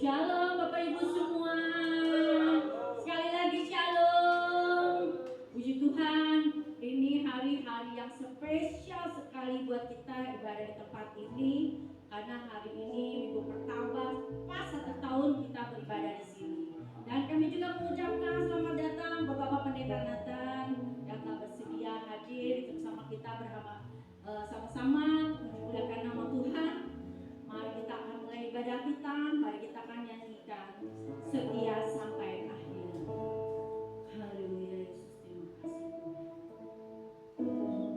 Shalom Bapak Ibu semua. Sekali lagi shalom. Puji Tuhan, ini hari-hari yang spesial sekali buat kita ibadah di tempat ini. Karena hari ini minggu pertama pas 1 tahun kita beribadah di sini. Dan kami juga mengucapkan selamat datang Bapak-Bapak Pendeta Nathan yang telah bersedia hadir bersama kita sama-sama memuliakan nama Tuhan. Mari kita akan mulai ibadah kita, mari kita akan nyanyikan setia sampai akhir. Haleluya Yesus, terima kasih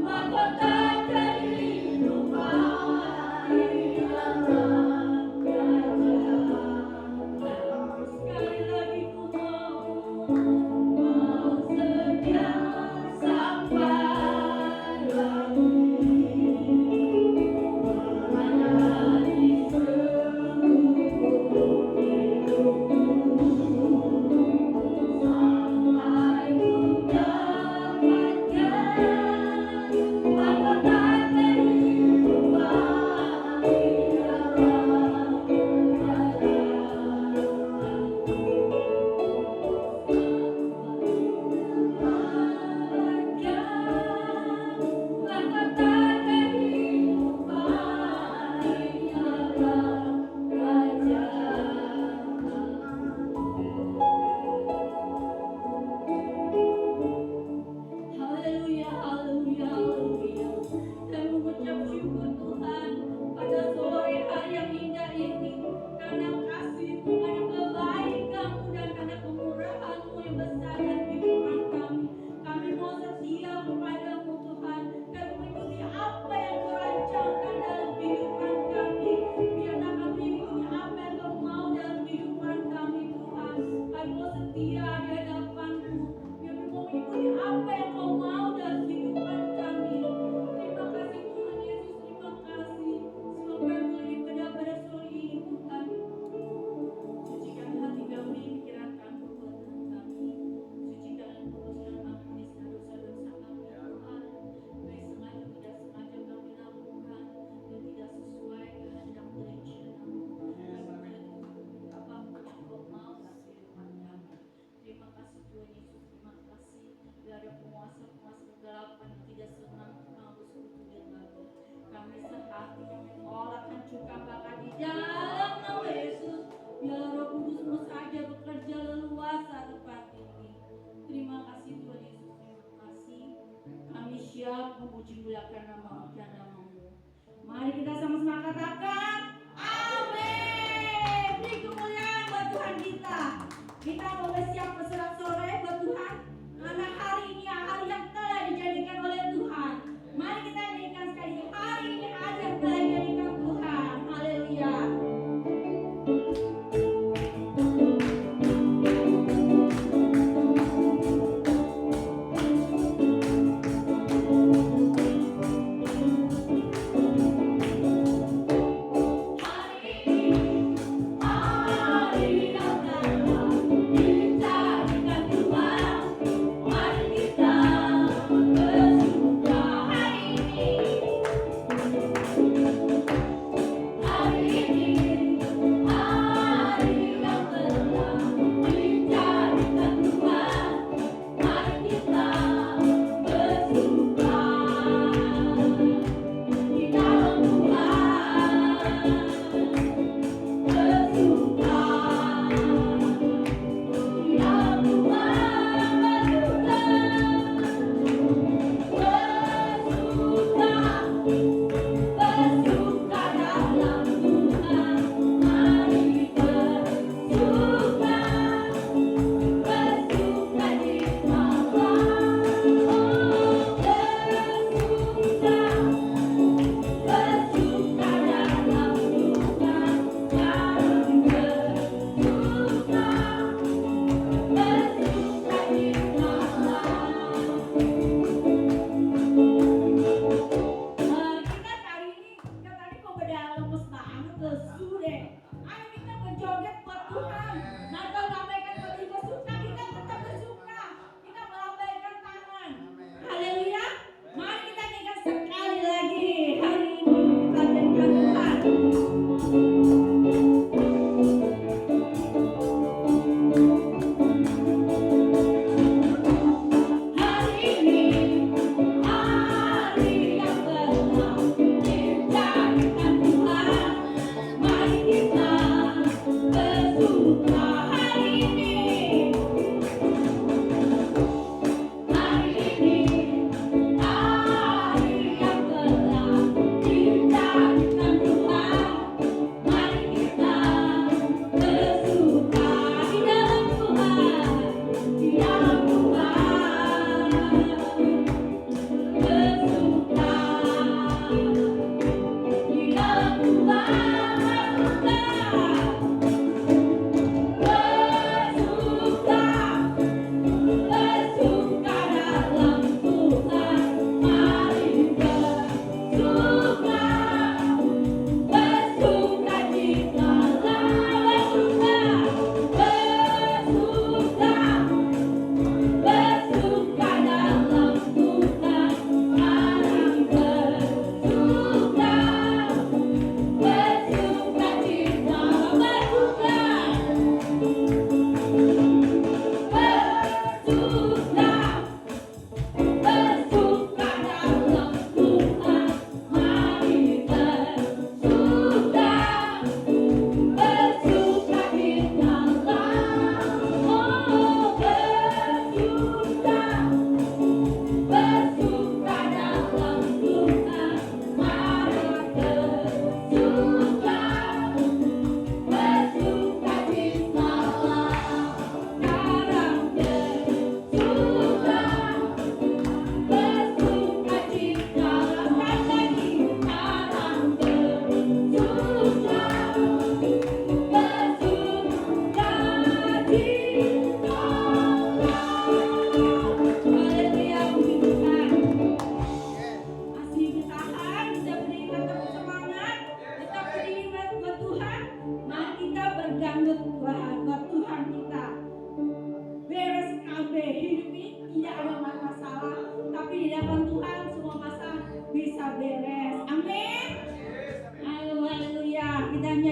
Mahkota kehidupan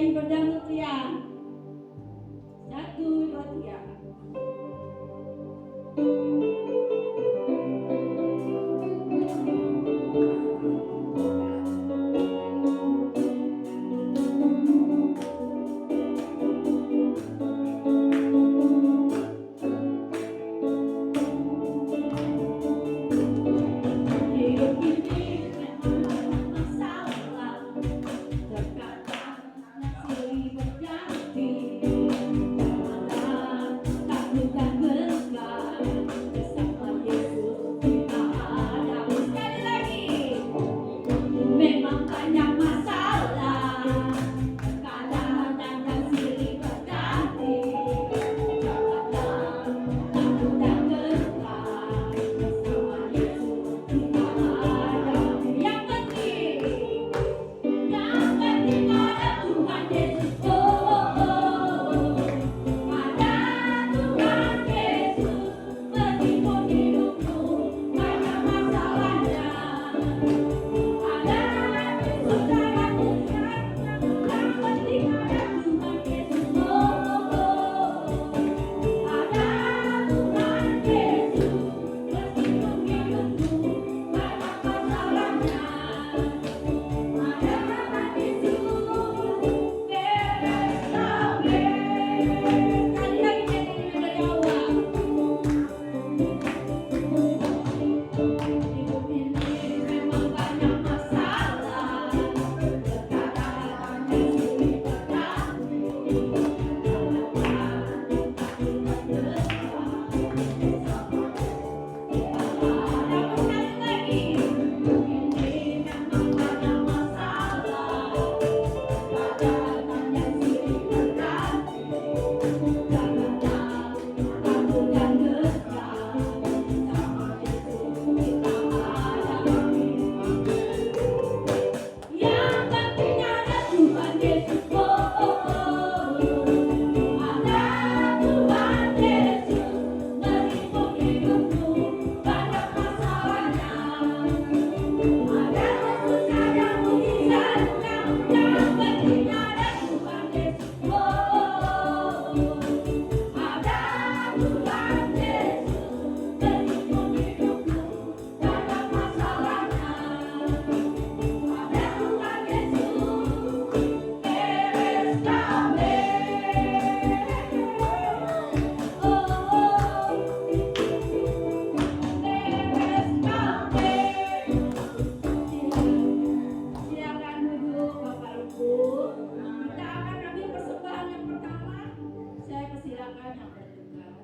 nyanyi berdangdut ya. 1, 2, 3. Hidup ini memang banyak masalah, terkadang silih berganti. Janganlah takut dan gentar, bersama Yesus kita hadapi. Sekali lagi, memang banyak masalah, terkadang dan silih berganti. Janganlah takut dan gentar, bersama Yesus kita hadapi. Yang penting ada Tuhan Yesus. Oh, oh, oh. Ada Tuhan Yesus, meskipun hidupmu banyak masalahnya. Ada Yesus dalam usianya, yang penting ada Tuhan Yesus. Oh, oh, oh. Ada Tuhan Yesus, meskipun hidupmu banyak masalahnya. Ada Tuhan Yesus, beres kabeh. Sekali lagi nyanyinya dari awal. Hidup ini memang banyak masalah, terkadang silih berganti. Janganlah takut dan gentar, bersama kita hadapi. Sekali lagi, hidup ini memang banyak masalah, terkadang silih berganti. Janganlah takut dan gentar, bersama Yesus kita hadapi. Yang penting ada Tuhan Yesus. Oh, oh, oh. Ada Tuhan Yesus, meskipun hidupmu banyak masalahnya. Ada Yesus ada mujizatnya. Yang penting ada Tuhan Yesus. Oh, oh, oh. Ada Tuhan Yesus, meskipun hidupmu banyak masalahnya. Ada Tuhan Yesus, beres kabeh. Oh, oh, beres kabeh. Silakan duduk Bapak Ibu. Kita akan ambil persembahan yang pertama. Saya persilakan yang bertugas.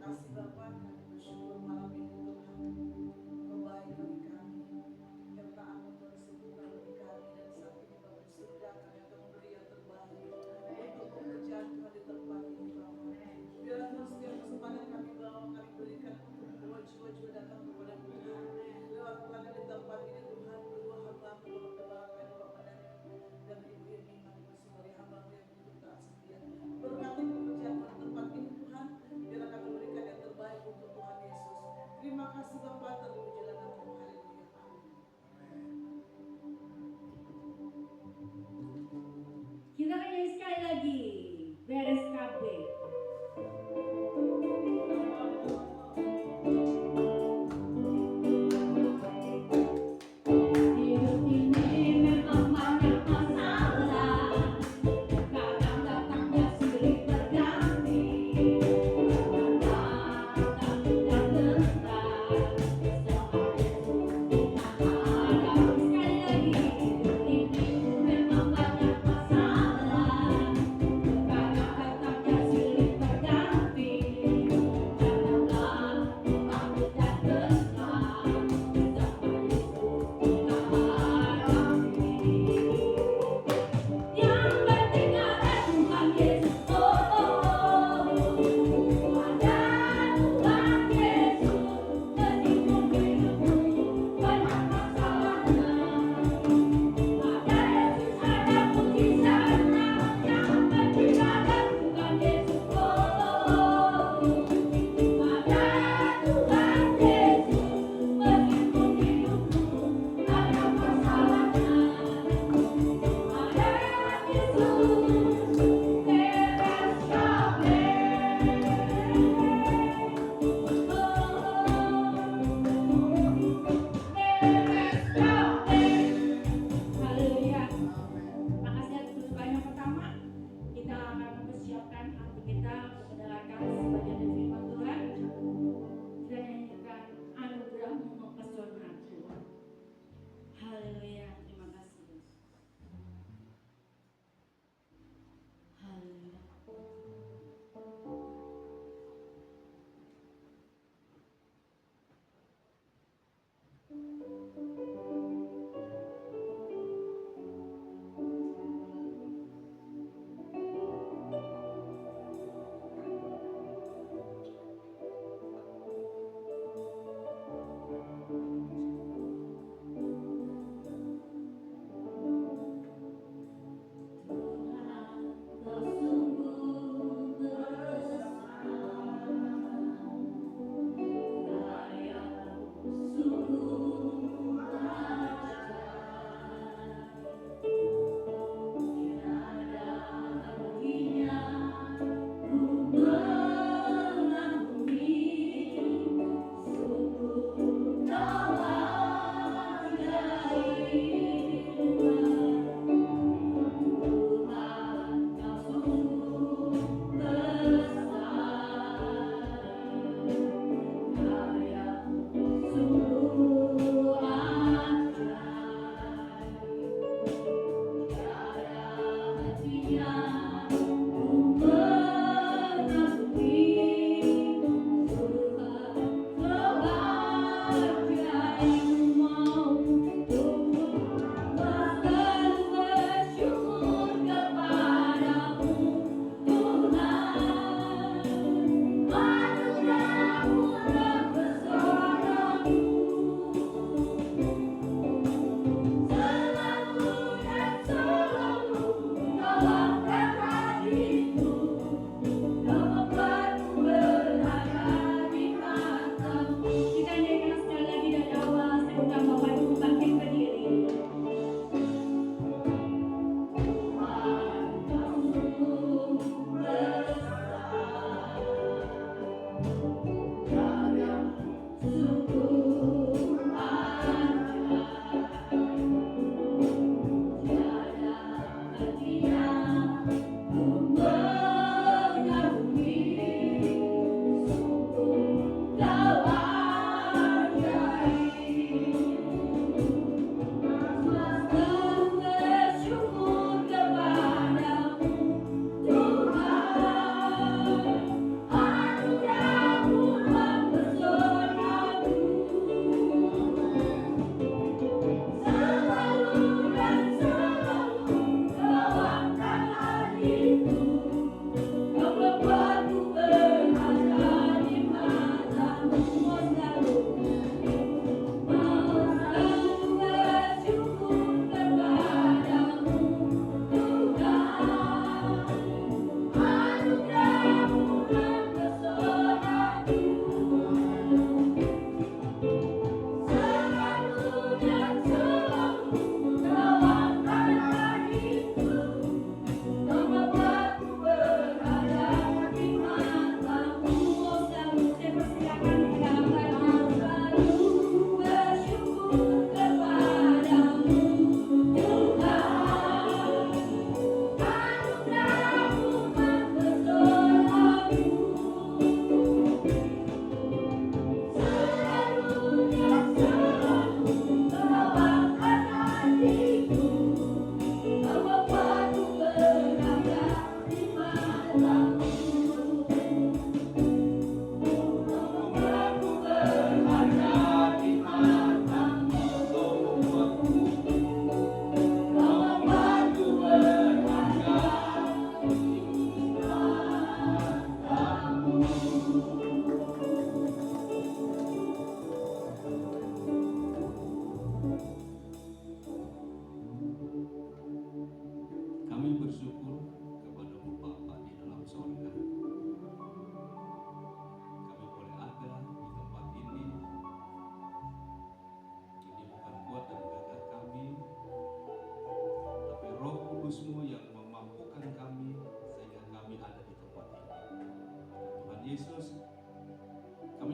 Kasih Bapak, kami bersyukur malam ini Tuhan, Engkau baik bagi kami, penyertaan-Mu Tuhan sempurna bagi kami, dan saat ini Bapak di surga kami akan memberi yang terbaik untuk pekerjaan Tuhan di tempat ini Bapak. Biarlah Tuhan setiap kesempatan kami bawa, kami berikan untuk membawa jiwa-jiwa datang kepada Tuhan. Lewat pelayanan di tempat ini Tuhan, kedua hamba-Mu Bapak Kebalakan, Bapak Daniel dan Ibu Irma bersama hamba-Mu yang begitu taat setia. Berkati pekerjaan Tuhan di tempat ini Tuhan, biarlah kami berikan yang terbaik untuk Tuhan Yesus. Terima kasih Bapak, terpujilah nama-Mu. Haleluya. Amin. Kita akan nyanyi sekali lagi. Beres kabeh. Hidup ini memang banyak masalah, terkadang datangnya silih berganti. Janganlah takut dan gentar, bersama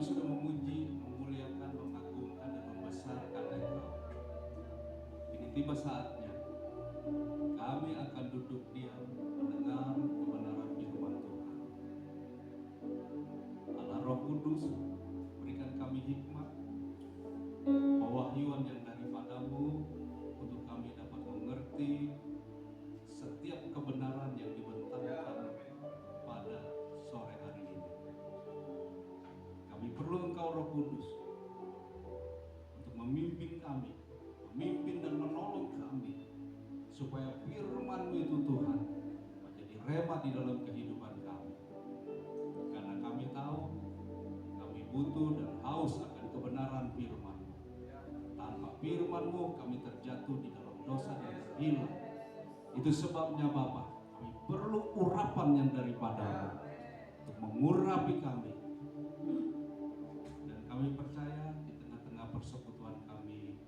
Kami sudah memuji, memuliakan, mengagungkan, dan membesarkan Engkau. Ini tiba saatnya kami akan duduk diam mendengar kebenaran firman Tuhan. Allah Roh Kudus, berikan kami hikmat, pewahyuan yang daripadamu untuk kami dapat mengerti setiap kebenaran yang dibentangkan pada sore hari ini. Kami perlu Engkau Roh Kudus untuk memimpin kami, memimpin dan menolong kami, supaya firman-Mu itu Tuhan menjadi rema di dalam kehidupan kami. Karena kami tahu kami butuh dan haus akan kebenaran firman-Mu. Tanpa firman-Mu kami terjatuh di dalam dosa dan terhilang. Itu sebabnya Bapa, kami perlu urapan yang daripada-Mu untuk mengurapi kami. Dan kami percaya di tengah-tengah persekutuan kami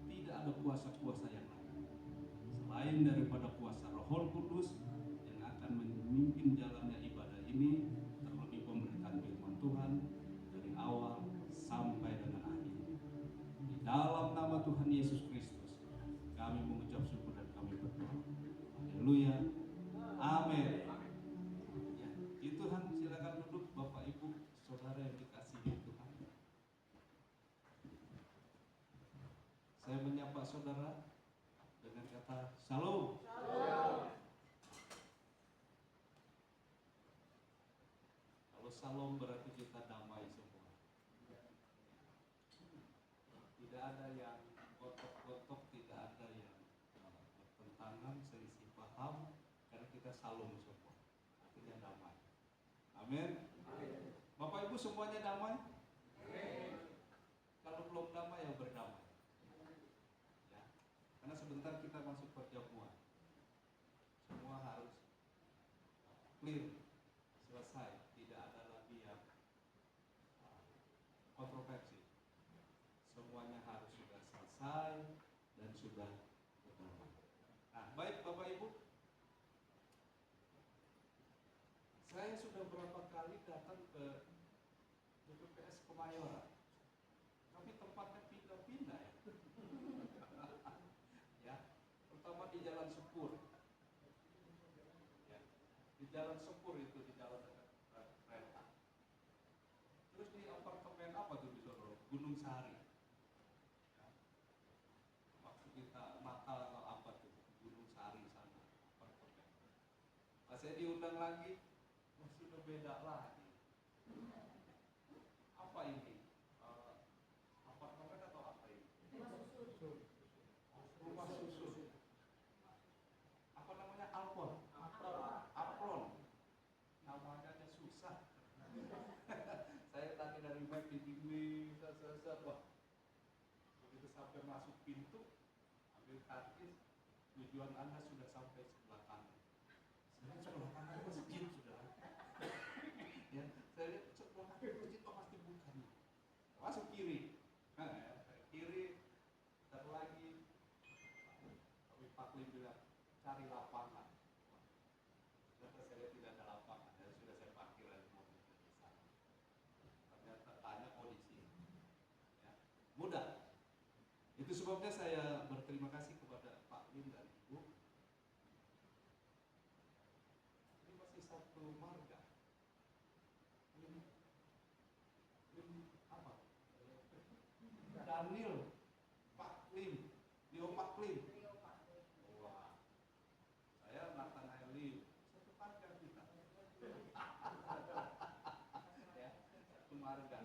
tidak ada kuasa-kuasa yang lain selain daripada kuasa Roh Kudus yang akan memimpin jalannya ibadah ini, terlebih pemberitaan firman Tuhan dari awal sampai dengan akhir. Di dalam nama Tuhan Yesus Kristus kami mengucap syukur dan kami berdoa. Haleluya. Amin. Ya, puji Tuhan, silakan duduk Bapak Ibu, Saudara yang dikasihi Tuhan. Saya menyapa saudara dengan kata Shalom. Kalau Shalom berarti kita damai semua. Tidak ada yang gotok-gotok, tidak ada yang bertentangan, selisih paham, karena kita Shalom semua. Artinya damai. Amin. Bapak Ibu semuanya damai? Kalau belum damai ya berdamai. Karena sebentar kita masuk perjamuan, semua harus clear, selesai, tidak ada lagi yang kontroversi. Semuanya harus sudah selesai dan sudah berdamai. Nah, baik Bapak Ibu, saya sudah berapa kali datang ke BPPS Kemayoran, tapi tempatnya pindah-pindah ya. Pertama di Jalan Sepur, ya, di Jalan Sepur itu di jalan dekat kereta. Terus di apartemen apa tuh di sana? Gunung Sari. Ya. Waktu kita Natal atau apa tuh? Gunung Sari sana apartemen. Pas saya diundang lagi, sudah beda lagi. Apa ini? Apartemen atau apa ini? Rumah susun. Apa namanya? Aplon. Namanya aja susah. Saya tadi dari map di wah. Begitu sampai masuk pintu, ambil karcis, tujuan Anda sudah sampai sebelah kanan. Saya sebelah kanan masjid sudah. Ya, saya lihat sebelah kanan masjid pasti bukan. Masuk kiri. Nah, ya, kiri terlagi. Tapi Pak Lim bilang cari lapangan. Ternyata saya tidak ada lapangan, dan sudah saya parkir lagi mobil di sana. Ternyata tanya di sini. Ya, mudah. Itu sebabnya saya berterima kasih kepada Pak Lim dan Ibu. Ini masih satu marga. Lim apa? Daniel, Pak Lim, Dio Pak Lim. Wah, saya Nathanael, satu marga kita. Ya, satu marga.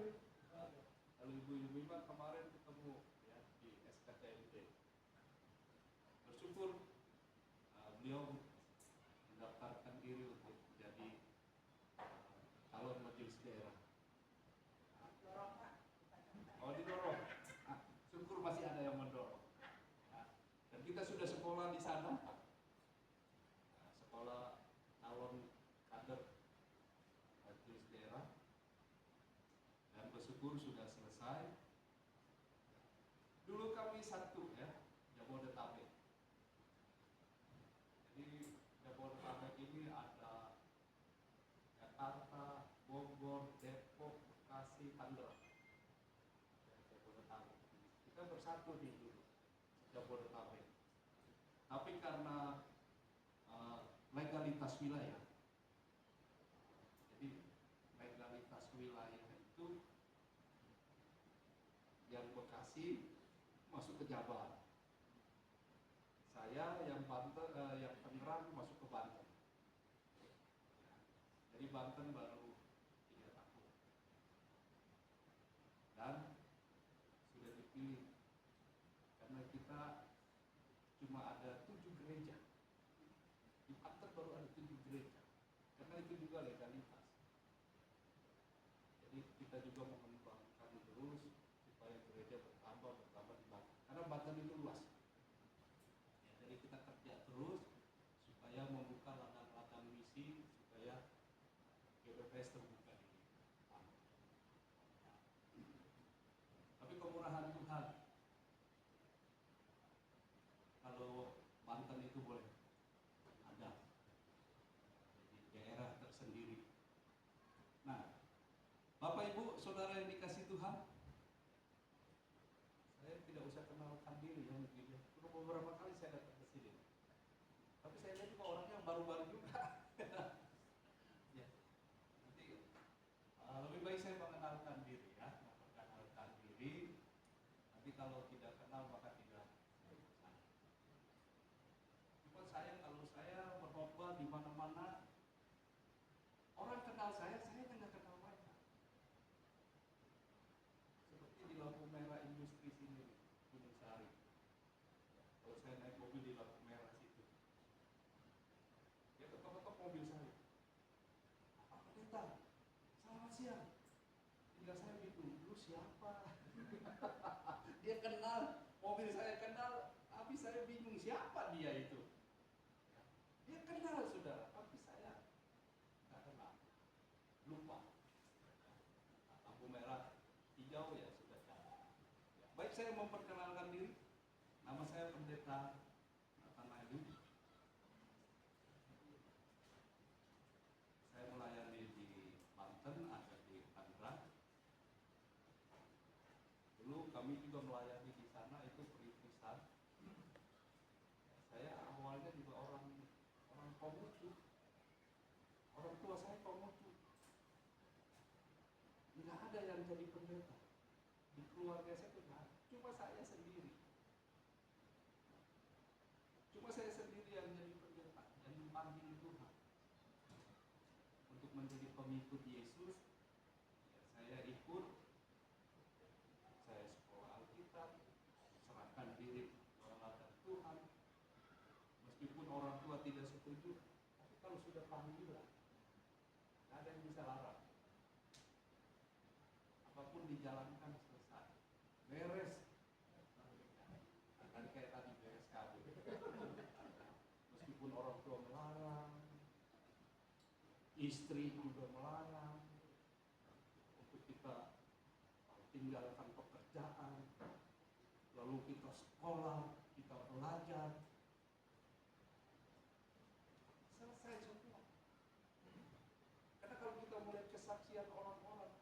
Lalu Ibu Mima kemarin ketemu ya di SKTMT. Bersyukur beliau mendaftarkan diri untuk jadi calon majelis daerah. Oh, didorong. Syukur masih ada yang mendorong. Dan kita sudah sekolah di sana. Sekolah calon kader majelis daerah. Dan bersyukur sudah selesai. Dulu kami satu ya, Jabodetabek. Jadi Jabodetabek ini ada Jakarta, Bogor, Depok, Bekasi, Tangerang. satu di Jabodetabek. Tapi karena legalitas wilayah, jadi legalitas wilayah itu yang Bekasi masuk ke Jabar, saya yang Banten, yang Tangerang masuk ke Banten. Jadi Banten baru 3 tahun dan sudah dipilih karena kita cuma ada 7 gereja. Di Banten baru ada 7 gereja karena itu juga legalitas. Jadi kita juga mengembangkan terus supaya gereja bertambah di Banten karena Banten itu luas. Ya, jadi kita kerja terus supaya membuka ladang-ladang misi supaya GBPS terbuka di Banten. Tapi kemurahan Tuhan, kalau Banten itu boleh ada di daerah tersendiri. Nah, Bapak Ibu Saudara yang dikasih Tuhan, saya tidak usah kenalkan diri ya, mungkin ya. Beberapa kali saya datang ke sini, tapi saya lihat juga orangnya baru-baru juga. Ya, nanti lebih baik saya mengenalkan diri ya, mengenalkan diri. Nanti kalau tidak kenal maka tidak. Cuma kalau saya berkhotbah di mana-mana, orang kenal saya nggak kenal mereka. Seperti di lampu merah industri sini, Gunung Sari. Kalau saya naik mobil di lampu merah situ, dia ketok-ketok mobil saya. Pak Pendeta, selamat siang. Tinggal saya bingung, lu siapa? Dia kenal, mobil saya kenal, tapi saya bingung siapa dia itu. Dia kenal saudara, tapi saya nggak kenal, lupa. Lampu merah hijau ya sudah jalan. Ya, baik, saya memperkenalkan diri. Nama saya Pendeta Nathanael. Saya melayani di Banten, ada di Tangerang. Dulu kami juga melayani di sana, itu Perintisan. Saya awalnya juga orang Konghucu. Orang tua saya Konghucu. Nggak ada yang jadi pendeta. Di keluarga saya itu nggak ada. Cuma saya sendiri. Cuma saya sendiri yang jadi pendeta, yang dipanggil Tuhan untuk menjadi pengikut Yesus. Ya, saya ikut. Saya sekolah Alkitab, serahkan diri kepada Tuhan. Meskipun orang tua tidak setuju, tapi kalau sudah panggilan, tidak ada yang bisa larang. Apapun dijalankan selesai, beres. Tadi kayak tadi beres kabur. Meskipun orang tua melarang, istri juga melarang untuk kita tinggalkan pekerjaan, lalu kita sekolah, kita belajar, selesai semua. Karena kalau kita melihat kesaksian orang-orang,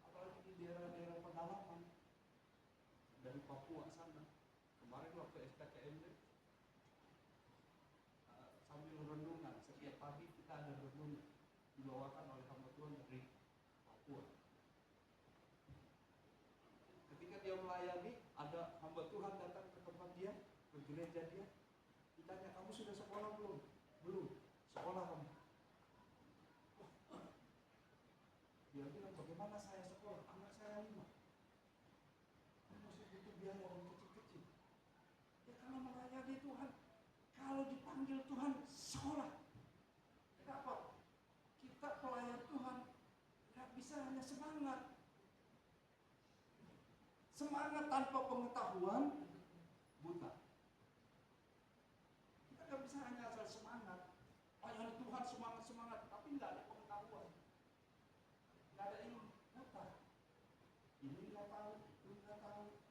apalagi di daerah-daerah pedalaman dari Papua sana, kemarin waktu SKKMD sambil renungan, setiap pagi kita ada renungan dibawakan oleh hamba Tuhan dari Papua. Ketika dia melayani, ada hamba Tuhan datang ke tempat dia, ke gereja dia, ditanya, kamu sudah sekolah belum? Belum. Sekolah kamu? Dia bilang, bagaimana saya sekolah? Anak saya 5. Kamu masih butuh biaya yang kecil-kecil. Ya kalau melayani Tuhan, kalau dipanggil Tuhan, sekolah. Kenapa? Kita pelayan Tuhan gak bisa hanya semangat. Semangat tanpa pengetahuan buta. Kita gak bisa hanya asal semangat. Pelayan Tuhan semangat-semangat, tapi gak ada pengetahuan, gak ada ilmu, buta. Ini gak tahu, itu gak tahu,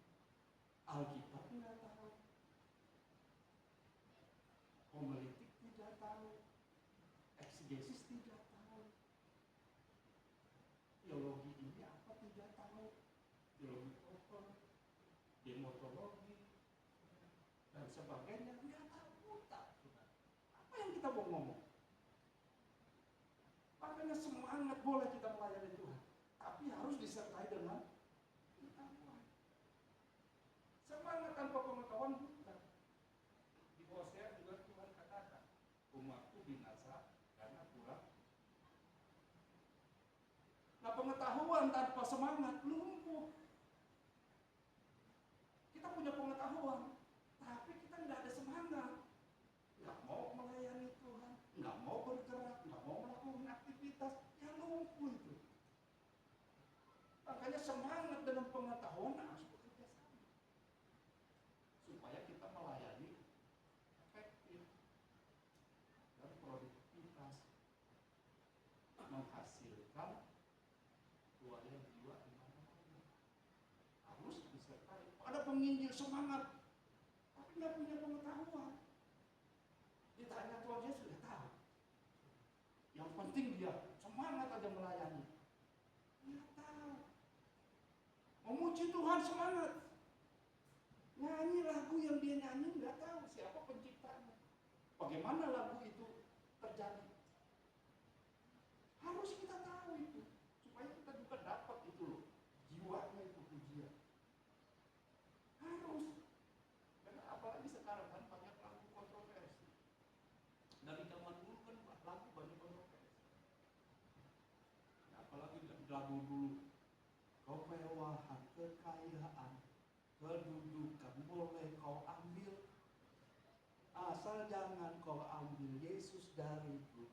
Alkitab gak tahu, homilitik tidak tahu, eksegesis tidak tahu, teologi ini apa tidak tahu, teologi open, demotologi dan sebagainya, nggak tahu buta. Apa yang kita mau ngomong? Makanya semangat boleh kita melayani Tuhan, tapi harus disertai dengan pengetahuan. Semangat tanpa pengetahuan buta. Di Hosea juga Tuhan katakan, umatku binasa karena kurang. Nah, pengetahuan tanpa semangat lumpuh. Kita punya pengetahuan, tapi kita nggak ada semangat. Nggak mau melayani Tuhan, nggak mau bergerak, nggak mau melakukan aktivitas, ya lumpuh itu. Makanya semangat dengan pengetahuan harus bekerja sama. Supaya kita melayani efektif dan produktivitas, menghasilkan keluarga jiwa di mana-mana. Harus disertai. Ada penginjil semangat, tapi nggak punya pengetahuan. Ditanya Tuhan, dia sudah tahu. Yang penting dia semangat aja melayani. Nggak tahu. Memuji Tuhan semangat. Nyanyi lagu yang dia nyanyi nggak tahu siapa penciptanya. Bagaimana lagu itu terjadi. Harus kita tahu itu. Supaya kita juga dapat itu loh. Jiwanya itu pujian. Harus. Karena apalagi sekarang kan banyak lagu kontroversi. Dari zaman dulu kan lagu banyak kontroversi. Nah, apalagi lagu dulu, kemewahan, kekayaan, kedudukan boleh kau ambil, asal jangan kau ambil Yesus dariku.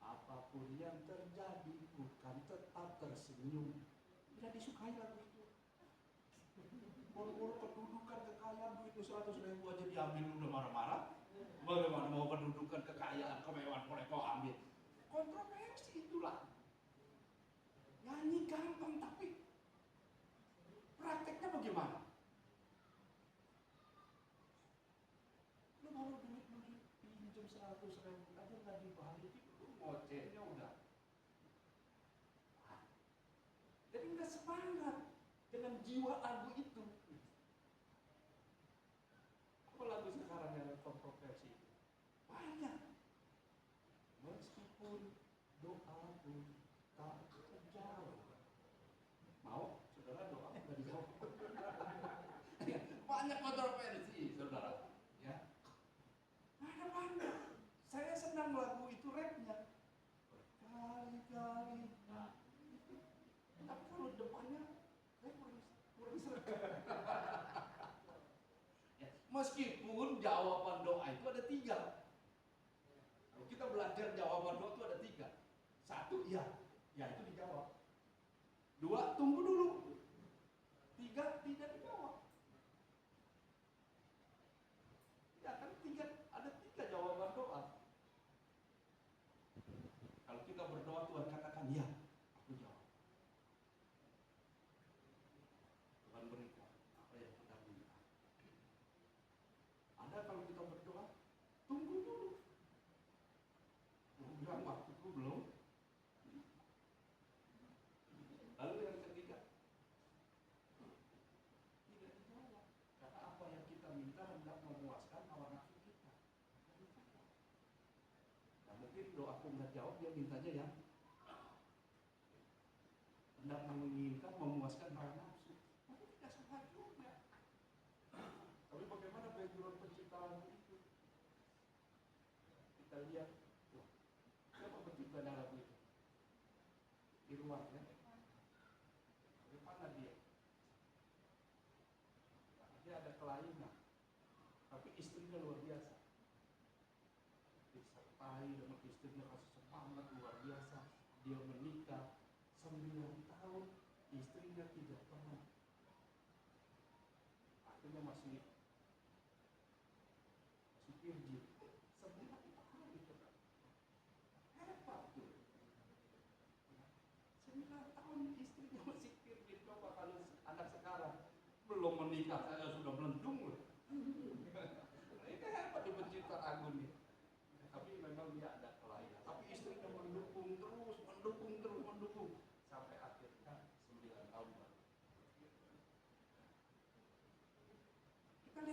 Apapun yang terjadi, bukan tetap tersenyum. Tidak disukai lagu itu. Boro-boro kedudukan, kekayaan, duit 100.000 aja diambil, udah marah-marah. Bagaimana mau kedudukan, kekayaan, kemewahan boleh kau ambil? Kontroversi itulah. Nyanyi gampang, tapi prakteknya bagaimana? Lu baru duit pinjam 100.000 aja nggak dibalikin, lu ngocehnya udah. Jadi nggak semangat dengan jiwa lagu itu. Apa lagu sekarang yang kontroversi? Banyak. Meskipun doaku tak terjawab. Mau? Saudara doa nggak dijawab. Banyak kontroversi, saudara. Ya. Ada banyak. Saya senang lagu itu rapnya. Berkali-kali. Nah, tapi kalau depannya saya kurang serem. Ya, meskipun jawaban doa itu ada 3. Kalau kita belajar jawaban doa itu ada 3. 1, ya itu dijawab. 2, tunggu dulu. 3, tidak dijawab. Ya kan ada 3 jawaban doa. Kalau kita berdoa Tuhan katakan ya, aku jawab. Tuhan berikan apa yang kita minta. Ada kalau kita berdoa, tunggu dulu. Bilang waktuku belum. Lalu yang ketiga, tidak dijawab. Karena apa yang kita minta hendak memuaskan hawa nafsu kita. Nah, mungkin doaku nggak jawab, dia mintanya ya hendak menginginkan memuaskan hawa nafsu. Tapi tidak salah juga. Tapi bagaimana background penciptaan itu? Kita lihat, siapa penciptanya lagu itu? Irwan ya. Bagaimana dia? Dia ada kelainan, tapi istrinya luar biasa. Disertai dengan istrinya kasih semangat luar biasa. Dia menikah 9 tahun, istrinya tidak pernah. Akhirnya masih virgin. 9 tahun itu kan. Hebat tuh. 9 tahun istrinya masih virgin. Coba kalau anak sekarang belum menikah saya sudah melendung loh. Ini hebat di pencipta agung nih. Tapi memang dia ada kelainan. Tapi istrinya mendukung terus sampai akhirnya 9 tahun baru.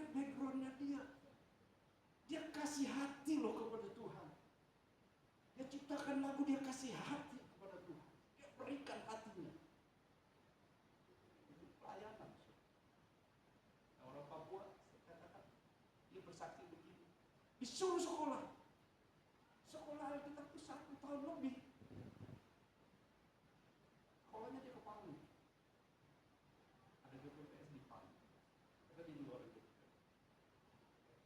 lihat backgroundnya dia. Dia kasih hati loh kepada Tuhan. Dia ciptakan lagu, dia kasih hati kepada Tuhan. Dia berikan hatinya. Itu pelayanan. Nah, orang Papua, saya katakan, dia bersaksi begini. Disuruh sekolah. Sekolah Alkitab itu 1 tahun lebih. Sekolahnya dia ke Palu. Ada GPPS di Palu. Kita di luar itu.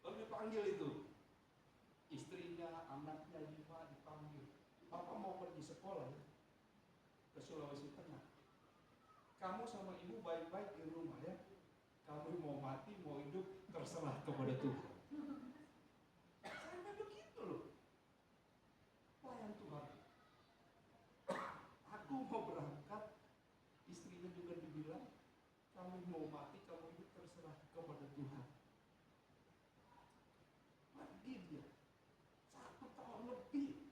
Lalu dipanggil itu. Istrinya, anaknya lima dipanggil. Papa mau pergi sekolah ya, ke Sulawesi Tengah. Kamu sama ibu baik-baik di rumah ya. Kamu mau mati, mau hidup, terserah kepada Tuhan. Sampai begitu loh. Pelayan Tuhan. Aku mau berangkat, istrinya juga dibilang, kamu mau mati, kamu hidup, terserah kepada Tuhan. Pergi dia. 1 tahun lebih.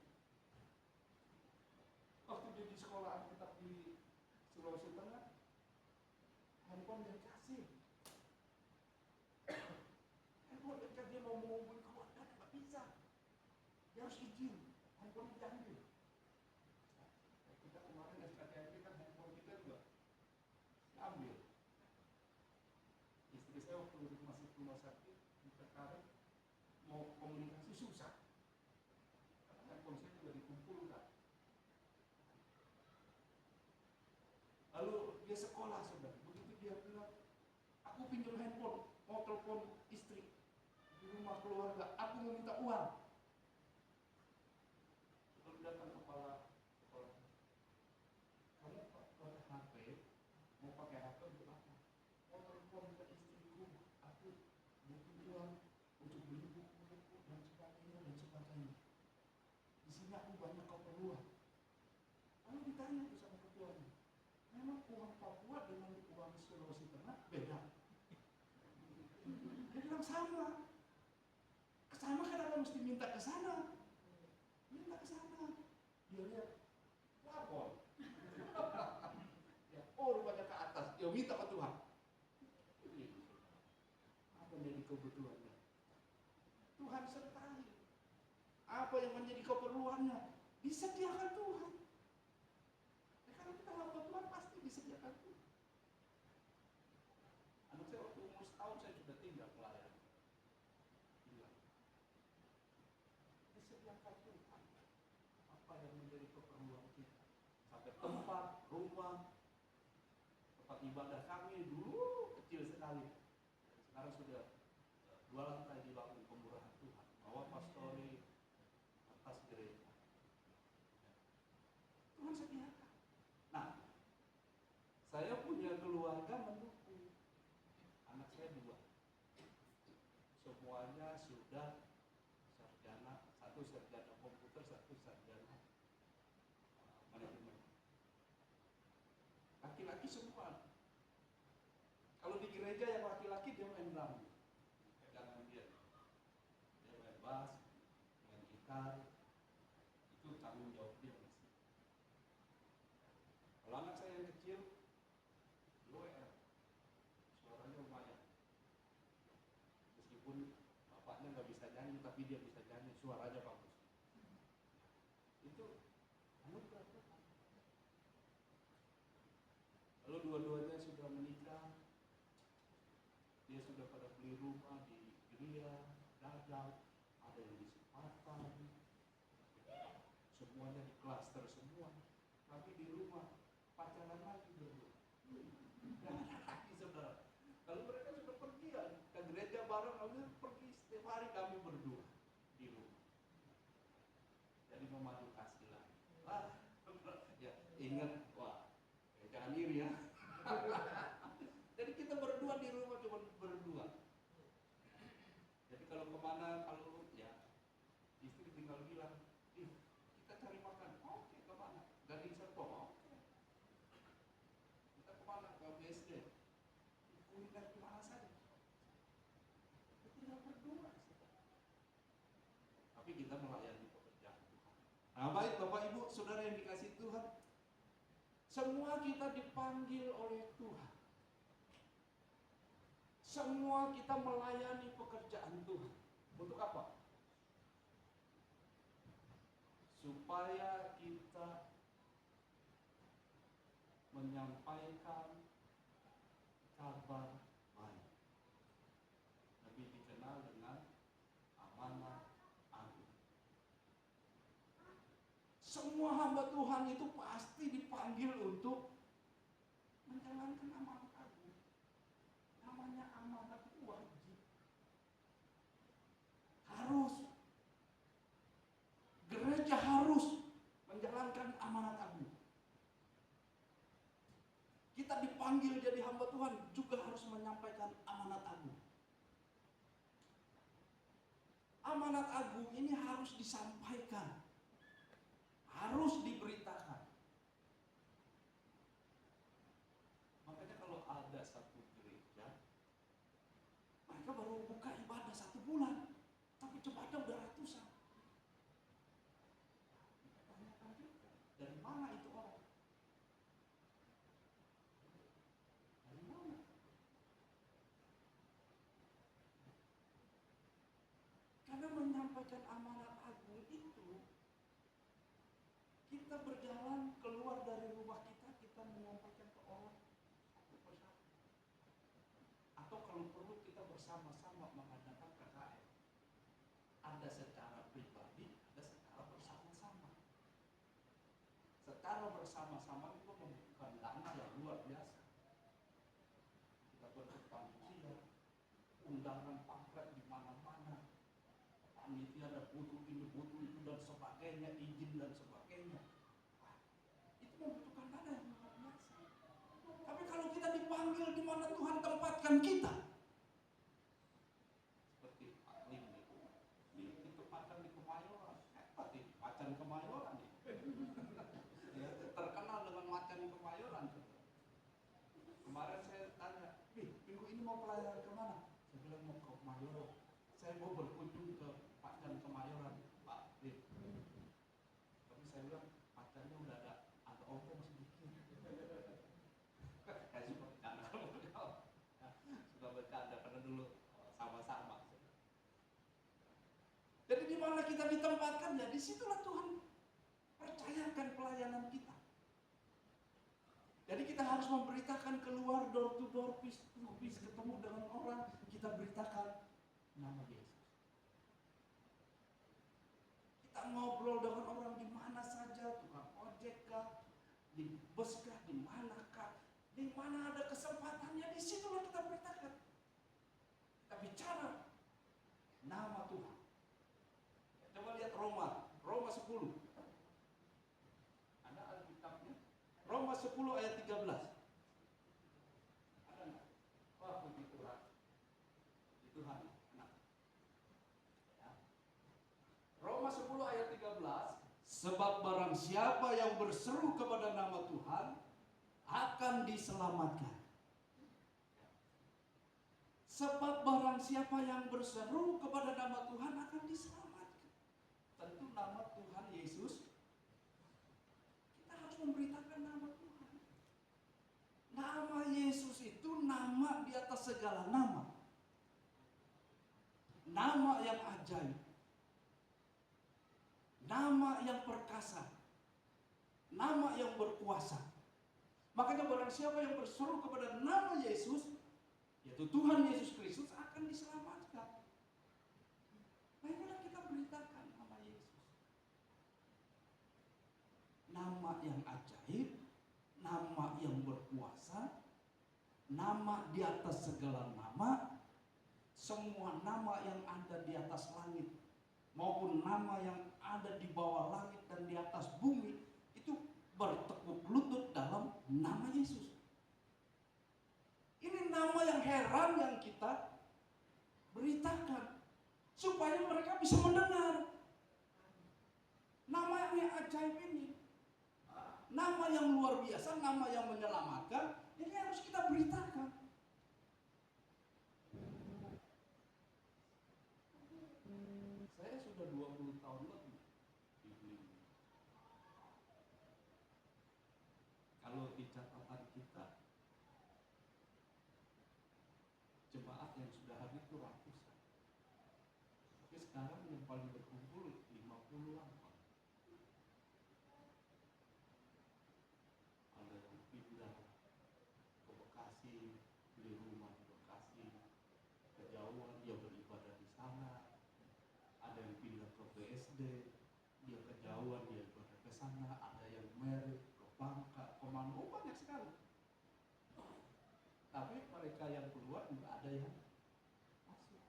Waktu dia di sekolah Alkitab di Sulawesi Tengah, handphone dia kasih. Handphone dia kasih, dia mau menghubungi keluarga, nggak bisa. Dia harus izin. Handphone diambil. Nah, kita kemarin SKTMP kan handphone kita juga diambil. Istri saya waktu masih di rumah sakit di Cengkareng, mau komunikasi susah. Karena handphone saya juga dikumpulkan. Lalu dia sekolah sudah. Begitu dia bilang, aku pinjam handphone, mau telepon istri di rumah keluarga, aku mau minta uang. Lalu datang kepala sekolah, kamu pakai HP, mau pakai HP untuk apa? Mau telepon ke istriku, aku butuh uang untuk beli buku-buku dan sebagainya dan sebagainya. Di sini aku banyak keperluan. Lalu ditanya tuh sama ketuanya, memang uang Papua dengan uang Sulawesi Tengah beda? Dia bilang sama. Kesana kenapa mesti minta ke sana? Minta ke sana. Dia lihat, lapor. Ya, oh rupanya ke atas. Dia minta ke Tuhan. Apa menjadi kebutuhannya? Tuhan sertai. Apa yang menjadi keperluannya? Disediakan Tuhan. Ya, kalau kita hamba Tuhan pasti disediakan Tuhan. Anak saya waktu umur setahun saya sudah tinggal pelayan. Disediakan Tuhan. Apa yang menjadi keperluan kita? Sampai tempat, rumah, tempat ibadah kami dulu kecil sekali. Sekarang sudah 2 lantai dibangun pemurahan Tuhan. Bawah pastori, atas gereja. Tuhan sediakan. Nah, saya punya keluarga mendukung. Anak saya 2. Semuanya sudah sarjana, 1 sarjana komputer, 1 sarjana manajemen. Laki-laki semua. Kalau di gereja yang laki-laki dia main drum, pegangan dia main bass, main gitar, itu tanggung jawab dia masih. Kalau anak saya yang kecil, WR, suaranya lumayan. Meskipun bapaknya nggak bisa nyanyi, tapi dia bisa nyanyi, suaranya bagus. Itu anugerah Tuhan. Lalu dua-duanya sudah menikah, dia sudah pada beli rumah di Gria, Dadap, ada yang di Sepatan, semuanya di klaster semua. Tapi di rumah pacaran lagi berdua. Nggak ada lagi saudara. Kalau mereka sudah pergi ya, ke gereja bareng, lalu pergi setiap hari kami berdua di rumah. Jadi memadu kasih lagi. Ya ingat, wah, jangan iri ya. Jadi kita berdua di rumah cuma berdua. Jadi kalau kemana, kalau ya istri tinggal bilang, kita cari makan, oke, kemana? Gading Serpong, oke. Kita kemana? Ke BSD. Kuliner kemana saja. Kita tinggal berdua. Tapi kita melayani pekerjaan Tuhan. Nah baik Bapak Ibu, Saudara yang dikasihi Tuhan, semua kita dipanggil oleh Tuhan. Semua kita melayani pekerjaan Tuhan. Untuk apa? Supaya kita menyampaikan kabar baik. Lebih dikenal dengan amanat agung. Semua hamba Tuhan itu pasti dipanggil untuk menjalankan amanat agung. Namanya amanat itu wajib. Harus. Gereja harus menjalankan amanat agung. Kita dipanggil jadi hamba Tuhan juga harus menyampaikan amanat agung. Amanat agung ini harus disampaikan, harus diberitakan. Makanya kalau ada satu gereja, mereka baru buka ibadah 1 bulan, tapi jemaatnya udah ratusan. Tanyakan juga, dari mana itu orang? Dari mana? Karena menyampaikan amanat agung itu, kita berjalan keluar dari rumah kita, kita menyampaikan ke orang satu persatu. Atau kalau perlu kita bersama-sama mengadakan KKR. Ada secara pribadi, ada secara bersama-sama. Secara bersama-sama itu membutuhkan dana yang luar biasa. Kita bentuk panitia, undangan pamflet di mana-mana. Panitia ada butuh ini, butuh itu dan sebagainya, izin dan sebagainya. Wah, itu membutuhkan dana yang luar biasa. Tapi kalau kita dipanggil di mana Tuhan tempatkan kita, seperti Pak Lim ditempatkan di Kemayoran, hebat ini, macan Kemayoran nih. Ya, terkenal dengan macan Kemayoran. Kemarin saya tanya, minggu ini mau pelayanan kemana? Saya bilang mau ke Kemayoran. Saya mau berkunjung ke Macan Kemayoran, Pak Lim. Tapi saya bilang, macannya udah ada ompong sedikit. Saya suka bercanda kalau beliau. Suka bercanda karena dulu sama-sama. Jadi di mana kita ditempatkan, ya disitulah Tuhan percayakan pelayanan kita. Jadi kita harus memberitakan keluar door to door, piece to piece, ketemu dengan orang, kita beritakan nama Yesus. Kita ngobrol dengan orang di mana saja, tukang ojek kah, di bus kah, di manakah, di mana ada kesempatannya, di situlah kita beritakan. Kita bicara nama Tuhan. Coba lihat Roma 10. Ada Alkitabnya? Roma 10 ayat 13. Ada enggak? Wah, puji Tuhan. Puji Tuhan. Enak. Ya. Roma 10 ayat 13. Sebab barang siapa yang berseru kepada nama Tuhan akan diselamatkan. Sebab barang siapa yang berseru kepada nama Tuhan akan diselamatkan. Tentu nama Tuhan Yesus. Kita harus memberitakan nama Tuhan. Nama Yesus itu nama di atas segala nama. Nama yang ajaib. Nama yang perkasa. Nama yang berkuasa. Makanya barang siapa yang berseru kepada nama Yesus, yaitu Tuhan Yesus Kristus, akan diselamatkan. Nah, inilah kita beritakan nama Yesus. Nama yang ajaib, nama yang berkuasa, nama di atas segala nama, semua nama yang ada di atas langit maupun nama yang ada di bawah langit dan di atas bumi itu bertekuk lutut dalam nama Yesus. Ini nama yang heran yang kita beritakan supaya mereka bisa mendengar. Nama yang ajaib ini, nama yang luar biasa, nama yang menyelamatkan, ini harus kita beritakan. Saya sudah 20 tahun lebih di Blimbing. Kalau di catatan kita, jemaat sekarang yang paling berkumpul 50-an. Ada yang pindah ke Bekasi, beli rumah di Bekasi, kejauhan dia beribadah di sana. Ada yang pindah ke BSD, dia kejauhan dia beribadah ke sana. Ada yang merit ke Bangka, ke Manado, banyak sekali. Tapi mereka yang keluar juga ada yang masuk.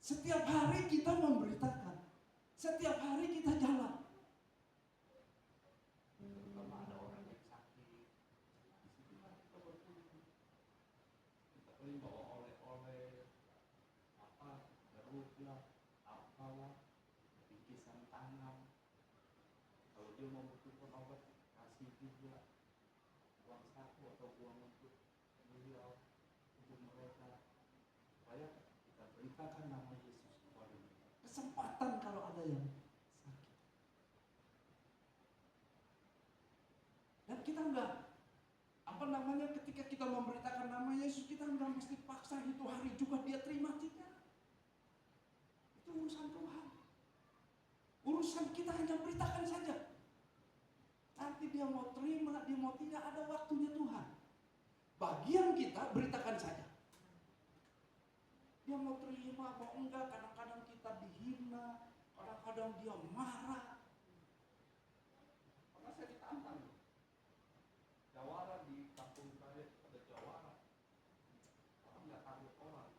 Setiap hari kita memberitakan, setiap hari kita jalan. Terutama ada orang yang sakit, disitulah kita berkumpul. Kita paling bawa oleh-oleh, apa, jeruk lah, apalah, bingkisan tangan. Kalau dia membutuhkan obat, kasih juga uang saku atau uang untuk beliau, untuk mereka, supaya kita beritakan nama Yesus kepada mereka. Kesempatan kalau ada yang sakit. Dan kita enggak, ketika kita memberitakan nama Yesus, kita enggak mesti paksa itu hari juga dia terima, tidak. Itu urusan Tuhan. Urusan kita hanya beritakan saja. Nanti dia mau terima, dia mau tidak, ada waktunya Tuhan. Bagian kita beritakan saja. Dia mau terima, mau enggak, kadang-kadang kita dihina, kadang-kadang dia marah. Pernah saya ditantang. Jawara di kampung saya ada jawara. Orang nggak takut orang.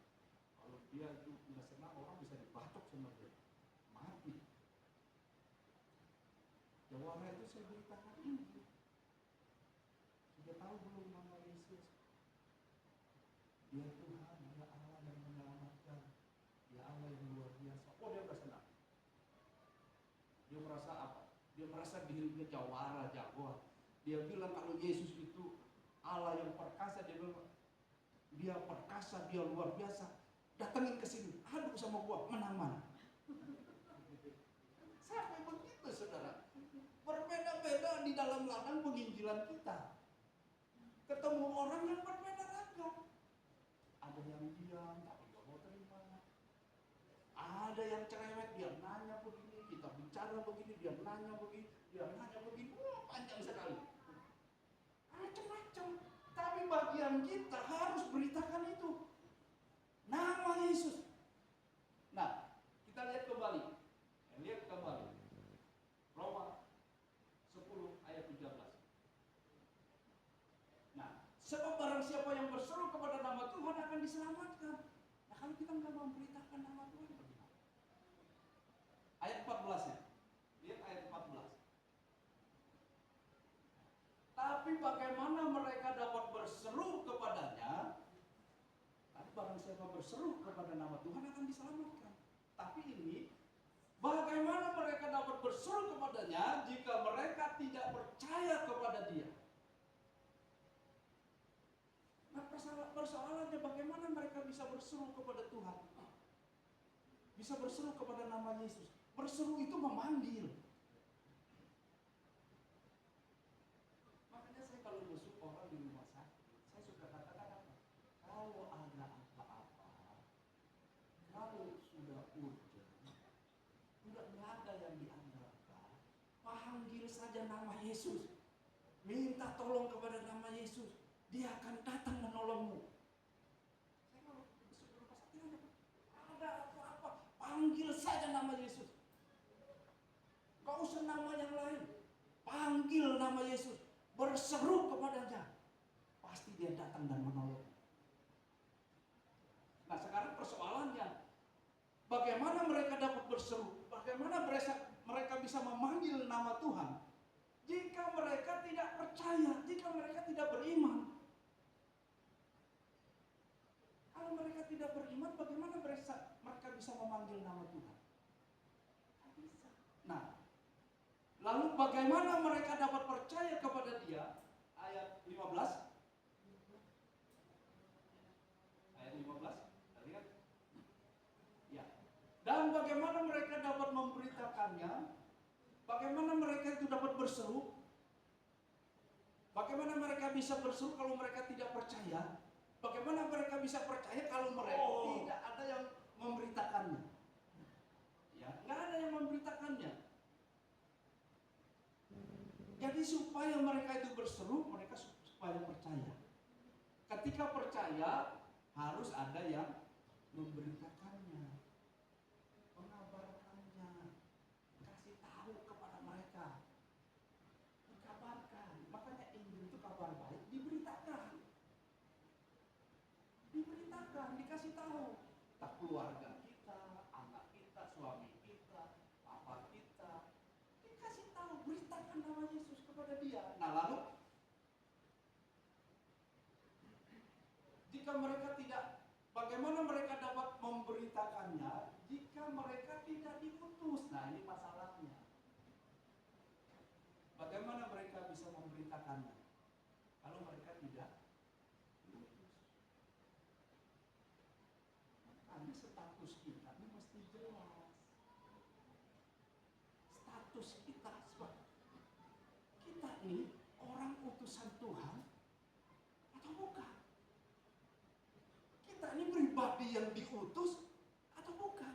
Kalau dia itu nggak senang, orang bisa dibatok sama dia. Mati. Jawara itu saya beritakan ini. Sudah tahu belum nama Yesus? Dia Tuhan, dia Allah yang menyelamatkan. Dia Allah yang luar biasa. Oh, dia udah senang. Dia merasa apa? Dia merasa dirinya jawara, jagoan. Dia bilang kalau Yesus itu Allah yang perkasa, dia bilang dia perkasa, dia luar biasa. Datangin ke sini, aduk sama gua, menang-menang. Sampai begitu, saudara. Berbeda-beda di dalam ladang penginjilan kita. Ketemu orang yang berbeda ragam. Ada yang diam, tapi gak mau terima. Ada yang cerewet, dia nanya begini, kita bicara begini, dia nanya begini, dia nanya begini. Wah, panjang sekali. Macam-macam. Tapi bagian kita harus beritakan itu. Nama Yesus. Nah, kita lihat kembali. Roma 10 ayat 13. Nah, sebab barang siapa yang berseru kepada nama Tuhan akan diselamatkan. Nah, kalau kita nggak memberitakan nama Tuhan, bagaimana? Ayat 14 ya. Lihat ayat 14. Tapi bagaimana mereka dapat berseru kepadanya? Tapi barang siapa berseru kepada nama Tuhan akan diselamatkan. Tapi ini, bagaimana mereka dapat berseru kepadanya jika mereka tidak percaya kepada dia? Nah, persoalannya bagaimana mereka bisa berseru kepada Tuhan? Bisa berseru kepada nama Yesus. Berseru itu memanggil. Makanya saya kalau besuk orang di rumah sakit, saya suka katakan apa? Kalau ada apa-apa, kalau sudah urgent, sudah nggak ada yang diandalkan, panggil saja nama Yesus. Minta tolong kepada nama Yesus. Dia akan datang menolongmu. Saya kalau besok di rumah sakit ada apa-apa, panggil saja nama Yesus. Gak usah nama yang lain. Panggil nama Yesus. Berseru kepadanya. Pasti dia datang dan menolong. Nah, sekarang persoalannya, bagaimana mereka dapat berseru? Bagaimana mereka bisa memanggil nama Tuhan jika mereka tidak percaya, jika mereka tidak beriman? Kalau mereka tidak beriman, bagaimana mereka bisa memanggil nama Tuhan? Tidak bisa. Nah, lalu bagaimana mereka dapat percaya kepada dia? Ayat 15. Ayat 15. Kita lihat. Ya. Dan bagaimana mereka dapat memberitakannya? Bagaimana mereka itu dapat berseru? Bagaimana mereka bisa berseru kalau mereka tidak percaya? Bagaimana mereka bisa percaya kalau mereka tidak ada yang memberitakannya? hatinya, nggak ada yang memberitakannya. Jadi supaya mereka itu berseru, mereka supaya percaya. Ketika percaya, harus ada yang memberitakannya, mengabarkannya, kasih tahu kepada mereka, dikabarkan. Makanya Injil itu kabar baik, diberitakan, dikasih tahu. Tak keluarga kita, anak kita, suami kita, papa kita, dikasih tahu, beritakan nama Yesus kepada dia. Nah lalu, jika mereka tidak, bagaimana mereka dapat memberitakannya jika mereka tidak diutus? Nah ini masalahnya. Bagaimana mereka bisa memberitakannya kalau mereka tidak diutus? Makanya status kita ini mesti jelas. Status kita, sebab kita ini orang utusan Tuhan atau bukan? Kita ini pribadi yang diutus atau bukan?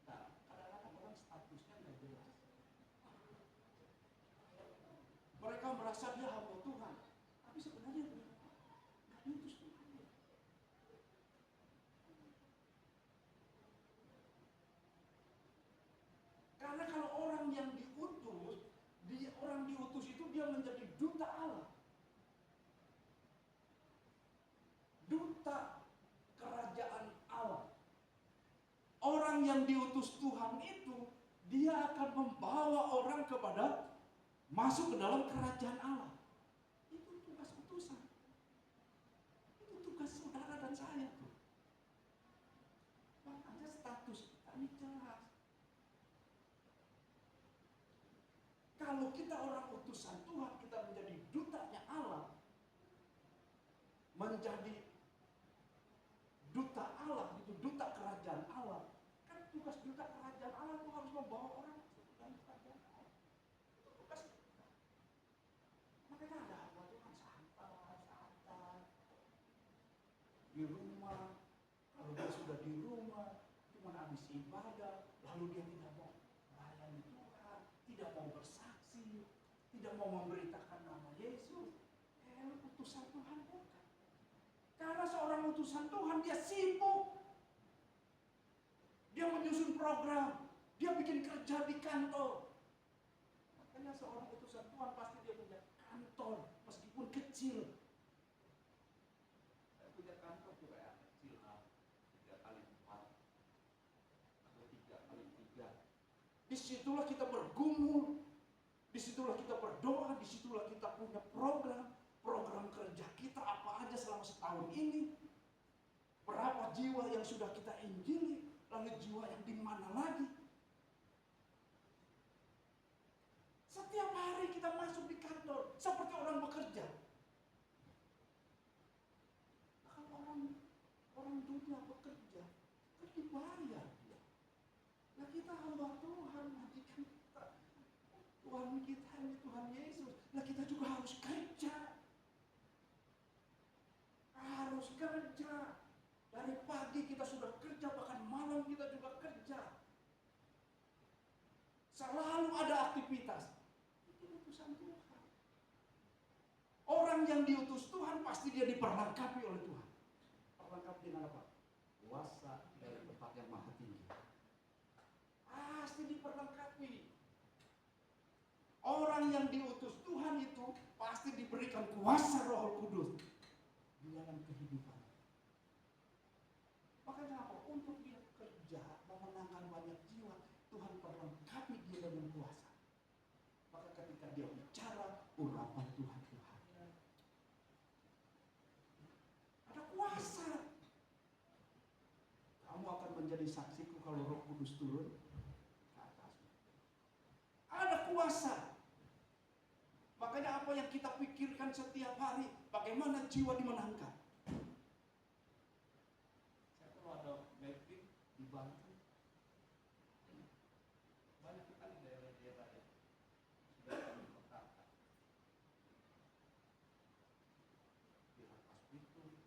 Nah, kadang-kadang orang statusnya nggak jelas. Mereka merasa dia hamba Tuhan, tapi sebenarnya nggak diutus Tuhan. Karena kalau orang yang diutus, orang diutus itu dia menjadi duta Allah. Duta kerajaan Allah. Orang yang diutus Tuhan itu, dia akan membawa orang kepada masuk ke dalam kerajaan Allah. Itu tugas utusan. Itu tugas saudara dan saya tuh. Makanya status kita ini jelas. Kalau kita orang utusan Tuhan, kita menjadi dutanya Allah, menjadi duta Allah, itu duta kerajaan Allah. Kan tugas duta kerajaan Allah itu harus membawa orang ke dalam kerajaan Allah. Itu tugas kita. Makanya ada hamba Tuhan santai di rumah. Kalau dia sudah di rumah, cuma habis ibadah, lalu dia tidak mau melayani Tuhan, tidak mau bersaksi, tidak mau memberitakan nama Yesus. Lu utusan Tuhan bukan? Karena seorang utusan Tuhan dia sibuk. Dia menyusun program, dia bikin kerja di kantor. Makanya seorang utusan Tuhan pasti dia punya kantor, meskipun kecil. Saya punya kantor juga ya, kecil, 3x4 atau 3x3. Disitulah kita bergumul, disitulah kita berdoa, disitulah kita punya program kerja kita apa aja selama setahun ini. Berapa jiwa yang sudah kita injili, lalu jiwa yang di mana lagi. Setiap hari kita masuk di kantor seperti orang bekerja. Nah, kalau orang dunia bekerja, kan dibayar dia. Nah kita hamba Tuhan, majikan kita, Tuhan kita ini Tuhan Yesus. Nah kita juga harus kerja. Harus kerja. Dari pagi kita sudah kerja, bahkan malam kita juga kerja. Selalu ada aktivitas. Itu utusan Tuhan. Orang yang diutus Tuhan pasti dia diperlengkapi oleh Tuhan. Perlengkapi dengan apa? Kuasa dari tempat yang maha tinggi. Pasti diperlengkapi. Orang yang diutus Tuhan itu pasti diberikan kuasa Roh Kudus di dalam kehidupan. Makanya apa? Untuk dia kerja, memenangkan banyak jiwa, Tuhan perlengkapi dia dengan kuasa. Maka ketika dia bicara, urapan Tuhan. Ada kuasa. Kamu akan menjadi saksiku kalau Roh Kudus turun ke atasmu. Ada kuasa. Makanya apa yang kita pikirkan setiap hari, bagaimana jiwa dimenangkan. Ada mapping di Banten, banyak sekali daerah-daerah yang sudah kami petakan. Di Rangkas Bitung,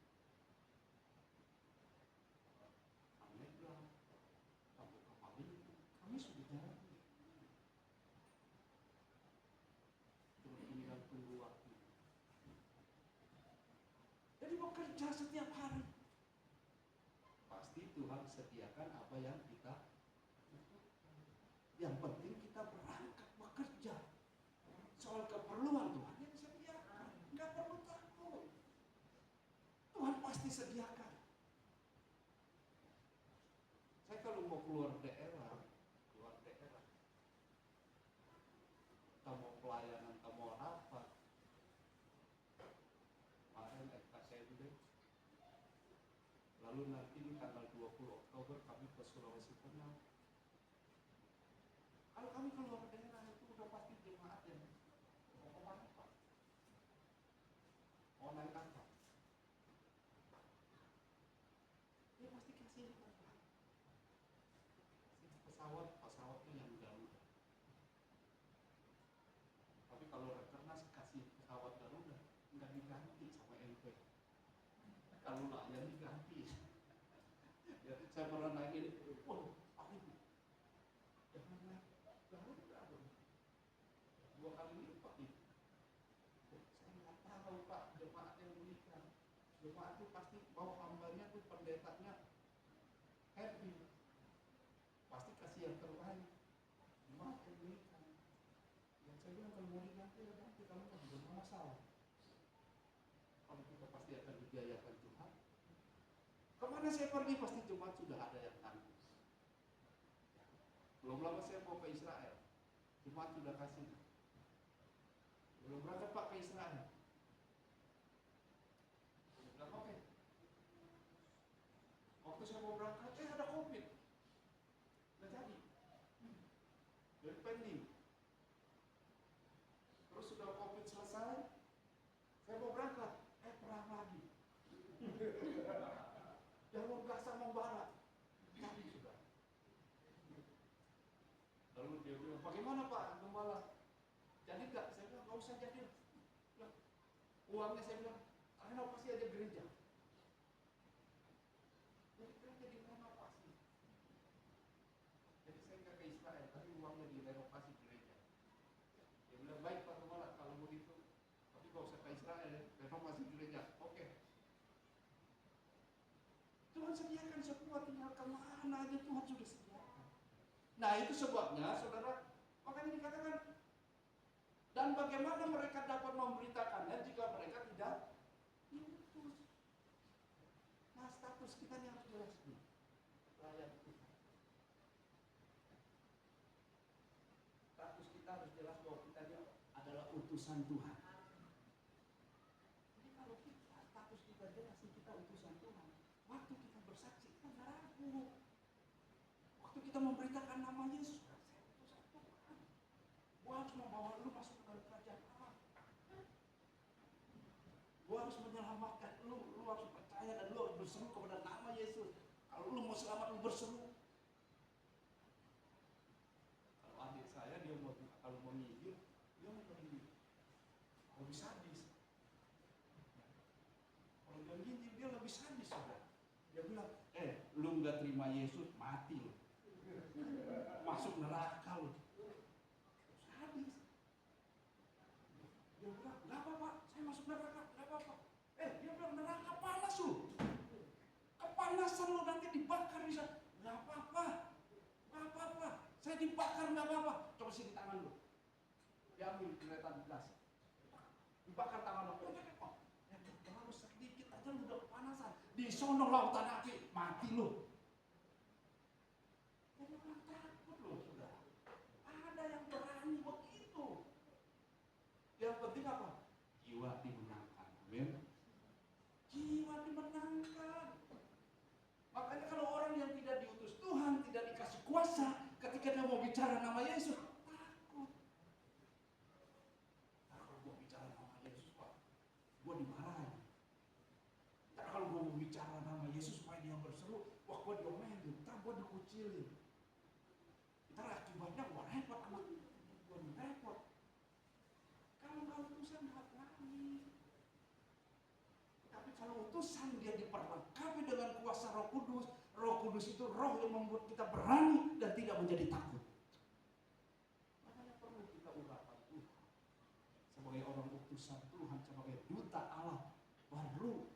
Jadi bekerja setiap hari. Pasti Tuhan sediakan apa yang kita butuhkan. Yang penting kita berangkat bekerja. Soal keperluan Tuhan yang sediakan, nggak perlu takut. Tuhan pasti sediakan. Saya kalau mau keluar daerah, kita mau pelayanan, kita mau rapat, kemarin FKSMB, lalu nanti di tanggal 20 Oktober kami ke Sulawesi Tengah. Kalau kami keluar daerah itu udah pasti jemaat yang mau kemana Pak? Mau naik apa? Dia pasti kasih apa? Pesawatnya yang Garuda. Tapi kalau Rakernas kasih pesawat Garuda, nggak diganti sama MP. Kalau layan diganti. Ya, saya pernah naik ini, waduh, Pak Ibu, jangan naik Garuda dong. 2 kali lipat itu. Saya nggak tahu Pak, jemaat yang berikan. Jemaat itu pasti mau hambanya tuh pendetanya happy. Pasti kasih yang terbaik. Jemaat yang berikan. Yang saya bilang kalau mau diganti ya ganti, kalau nggak juga nggak masalah. Kalau kita pasti akan dibiayakan Tuhan. Kemana saya pergi pasti jemaat sudah ada yang tanggung. Belum lama saya mau ke Israel, jemaat sudah kasih. Belum berangkat Pak ke Israel. Saya bilang oke. Waktu saya mau berangkat, ada COVID. Nggak jadi. Jadi pending. Terus sudah COVID selesai, saya mau berangkat, perang lagi. Jalur Gaza membara. Jadi sudah. Lalu dia bilang, bagaimana Pak Gembala? Jadi enggak? Saya bilang, nggak usah jadi. Uangnya saya bilang, renovasi aja gereja. Jadi gereja direnovasi. Jadi saya nggak ke Israel, tapi uangnya direnovasi gereja. Dia bilang, baik Pak Gembala, kalau begitu, tapi nggak usah ke Israel ya, renovasi gereja. Oke. Tuhan sediakan semua, tinggal kemana aja Tuhan sudah sediakan. Nah itu sebabnya saudara, makanya dikatakan, dan bagaimana mereka dapat memberitakannya jika mereka tidak diutus. Nah status kita ini harus jelas nih, layan Tuhan. Status kita harus jelas bahwa kita ini adalah utusan Tuhan. Jadi kalau kita, status kita jelas, kita utusan Tuhan. Waktu kita bersaksi, kita nggak ragu. Waktu kita memberitakan nama Yesus, saya utusan Tuhan. Gua harus membawa lu masuk ke dalam kerajaan Allah. Gua harus menyelamatkan lu. Lu harus percaya dan lu harus berseru kepada nama Yesus. Kalau lu mau selamat, lu berseru. Kalau adik saya dia mau kalau mau ngijil, dia mau pergi. Lebih sadis. Kalau dia ngijil dia lebih sadis saudara. Dia bilang, lu nggak terima Yesus, mati lu. Masuk neraka lu. Sadis. Dia bilang, nggak apa-apa, saya masuk neraka, nggak apa-apa. Dia bilang, neraka panas lu. Kepanasan lu nanti dibakar di sana. Nggak apa-apa, nggak apa-apa. Saya dibakar nggak apa-apa. Coba sini tangan lu. Dia ambil kereta di gas. Dibakar tangan lu. Baru sedikit aja lu udah kepanasan. Di sono lautan api, mati lu. Jadi orang takut loh saudara. Ada yang berani begitu. Yang penting apa? Jiwa dimenangkan. Amin. Jiwa dimenangkan. Makanya kalau orang yang tidak diutus Tuhan, tidak dikasih kuasa, ketika dia mau bicara nama Yesus, takut. Kalau mau bicara nama Yesus, Pak, gue dimarahin. Kalau gue mau bicara nama Yesus supaya dia berseru, wah gue diomelin, ntar gue dikucilin. Ntar akibatnya gue repot anak, gue repot. Kalau nggak utusan nggak berani. Tapi kalau utusan dia diperlengkapi dengan kuasa Roh Kudus. Roh Kudus itu roh yang membuat kita berani dan tidak menjadi takut. Makanya perlu kita urapan Tuhan sebagai orang utusan Tuhan, sebagai duta Allah. Baru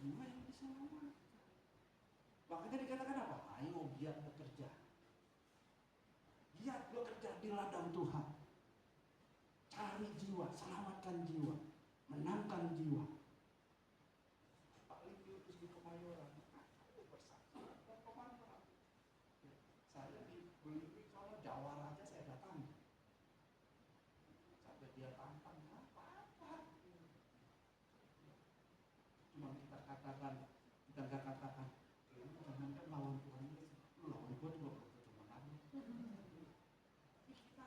jiwa yang diselamatkan. Makanya dikatakan apa? Ayo giat bekerja. Giat bekerja di ladang Tuhan. Cari jiwa, selamatkan jiwa, menangkan jiwa. Pak Lim diutus di Kemayoran, aku bersaksi ke Kemayoran. Saya di Belitung soalnya Jawa aja saya datang. Sampai dia tantang apa-apa. Cuma kita katakan, kita nggak katakan, jangan kan lawan Tuhan Yesus, lu lawan gue juga belum tentu menang. Tapi kita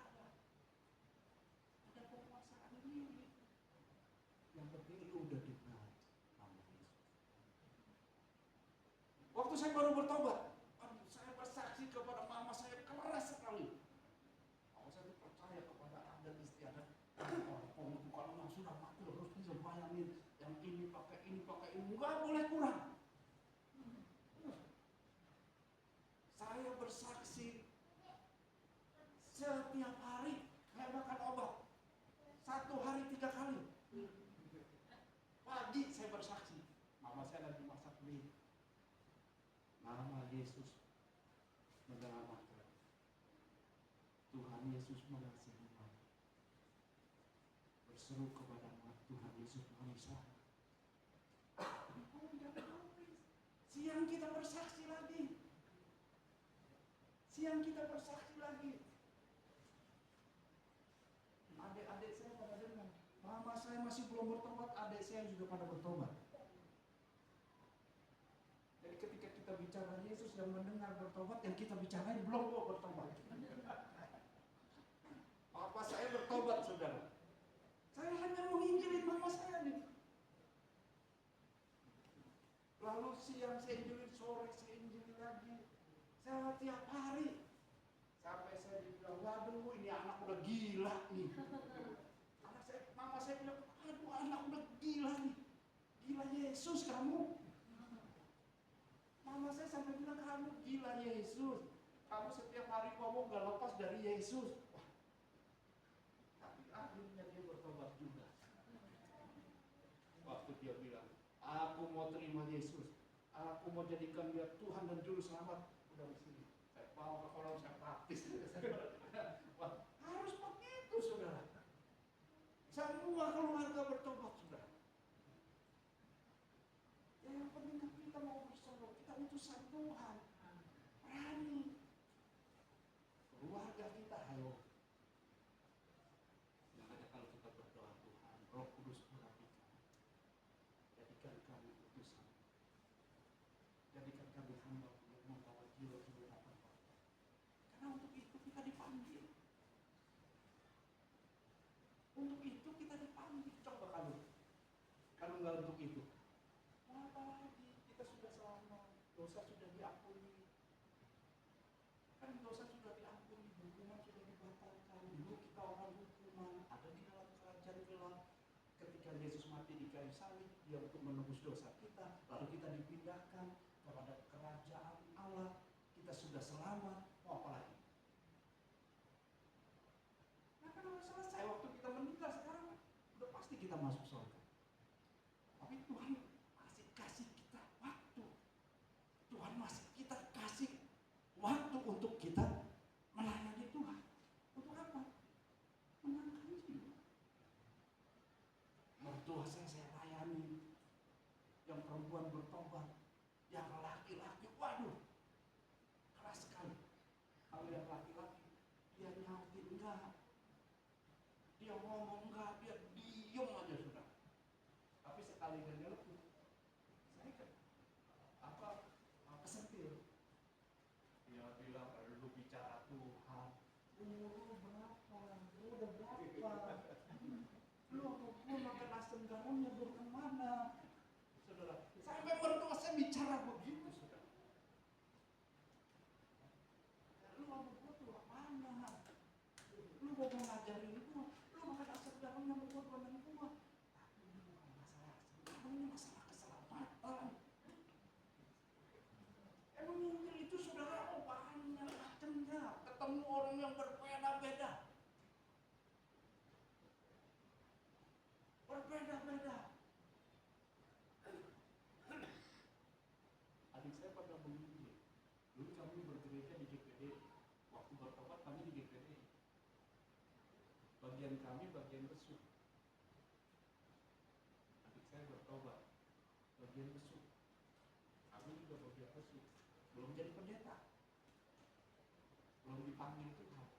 ada penguasaan diri. Yang penting lu udah dengar nama Yesus. Waktu saya baru bertobat, saya bersaksi kepada mama saya keras sekali. Mama saya percaya kepada adat istiadat. Kalau yang sudah mati harus bisa bayangin yang ini pakai ini, nggak boleh kurang. Saya bersaksi setiap hari saya makan obat. 1 hari 3 kali. Pagi saya bersaksi. Mama saya lagi masak mie. Nama Yesus menyelamatkan. Tuhan Yesus mengasihi kami. Berseru kepada Tuhan Yesus mengisah. Siang kita bersaksi lagi. Siang kita bersaksi lagi. Adik-adik saya pada dengar. Mama saya masih belum bertobat, adik saya juga pada bertobat. Jadi ketika kita bicara Yesus yang mendengar bertobat, yang kita bicarain belum kok bertobat. Papa saya bertobat, saudara. Saya hanya menginjilin mama saya nih. Lalu siang saya injilin, sore saya injilin lagi. Saya tiap hari. Sampai saya dibilang, waduh ini anak udah gila nih. Mama saya bilang, aduh anak udah gila nih. Gila Yesus kamu. Mama saya sampai bilang, kamu gila Yesus. Kamu setiap hari ngomong gak lepas dari Yesus. Wah. Tapi akhirnya dia bertobat juga. Waktu dia bilang, aku mau terima Yesus. Aku mau jadikan dia Tuhan dan Juru Selamat. Udah di sini. Saya bawa ke kolam, saya praktis. Wah, harus begitu saudara. Semua keluarga bertobat saudara. Ya, yang penting kita mau berseru, kita utusan Tuhan. Berani. Keluarga kita, ayo. Makanya kalau kita berdoa Tuhan, Roh Kudus merapikan. Jadikan kami utusan. Jadikan kami hamba untuk membawa jiwa-jiwa datang. Karena untuk itu kita dipanggil. Untuk itu kita dipanggil. Coba kalau nggak untuk itu, mau apa lagi? Kita sudah selamat, dosa sudah diampuni. Kan dosa sudah diampuni, hukuman sudah dibatalkan. Dulu kita orang hukuman, ada di dalam kerajaan gelap. Ketika Yesus mati di kayu salib, dia untuk menebus dosa kita. Lalu kita dipindahkan kepada kerajaan Allah. Kita sudah selamat. Mau apa lagi? Nah, kan udah selesai. Waktu kita meninggal sekarang udah pasti kita masuk surga. Tapi Tuhan masih kasih kita waktu. Tuhan masih kita kasih waktu untuk kita melayani Tuhan. Untuk apa? Menangkan jiwa. Mertua saya layani. Yang perempuan bertobat. Yang laki-laki, waduh, keras sekali. Kalau yang laki-laki, dia nyautin enggak. Dia ngomong enggak, dia diem aja sudah. Tapi sekali dia nyeletuk, saya kesentil. Dia bilang, lu bicara Tuhan. Lu berapa? Lu udah berapa? Lu gue makan asam garamnya belum kemana? Saudara, sampai mertua saya bicara begitu, saudara. Lu mau gue tuh mana? Lu mau ngajarin gue, lu makan asam garamnya mau gue dengan gue. Tapi ini bukan masalah asam garam, ini masalah keselamatan. Emang Injil itu saudara, oh banyak macamnya. Ketemu orang yang berbeda-beda. Berbeda-beda. bagian kami bagian besuk. Adik saya bertobat, bagian besuk. Kami juga bagian besuk. Belum jadi pendeta, belum dipanggil Tuhan.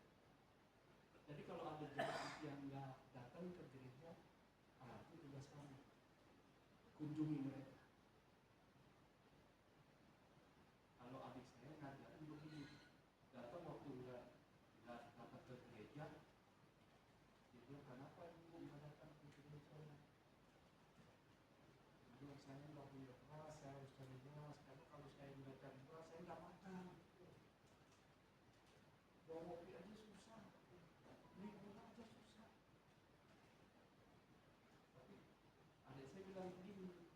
Jadi kalau ada jemaat yang nggak datang ke gereja, itu tugas kami. Kunjungi mereka. Kalau adik saya ngajarin begini, datang waktu nggak dapat ke gereja, dia bilang, kenapa ibu nggak datang ke gereja? Aduh, saya nggak punya beras, saya harus cari beras. Karena kalau saya nggak cari beras, saya nggak makan. Bawa kopi aja susah, beli gula aja susah. Tapi adik saya bilang begini,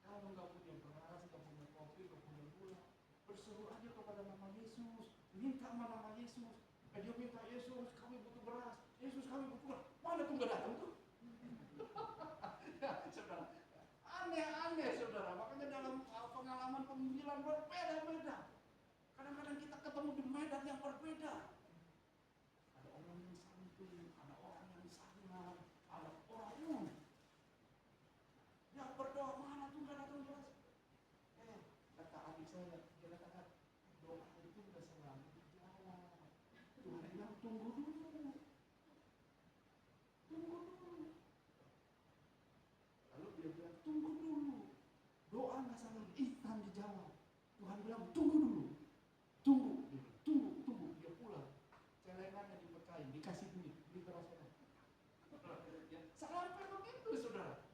kalau nggak punya beras, nggak punya kopi, nggak punya gula, berseru aja kepada nama Yesus, minta sama nama Yesus. Dia minta, Yesus kami butuh beras, Yesus kami butuh beras. Mana tuh nggak datang tuh? Ya, saudara, aneh-aneh saudara. Makanya dalam pengalaman pemanggilan berbeda-beda. Kadang-kadang kita ketemu di medan yang berbeda. Ada orang yang santun, ada orang yang sangat, ada orang yang berdoa, mana tuh nggak datang beras. Kata adik saya, dia katakan, doa itu udah selalu dijawab. Tuhan bilang, tunggu dulu. Tunggu dulu. Lalu dia bilang, tunggu dulu. Doa nggak selalu instan dijawab. Tuhan bilang, tunggu dulu. Tunggu. Dia bilang, tunggu. Dia pulang. Celengannya diberkahin, dikasih duit, beli beras. Ya, sampai begitu saudara.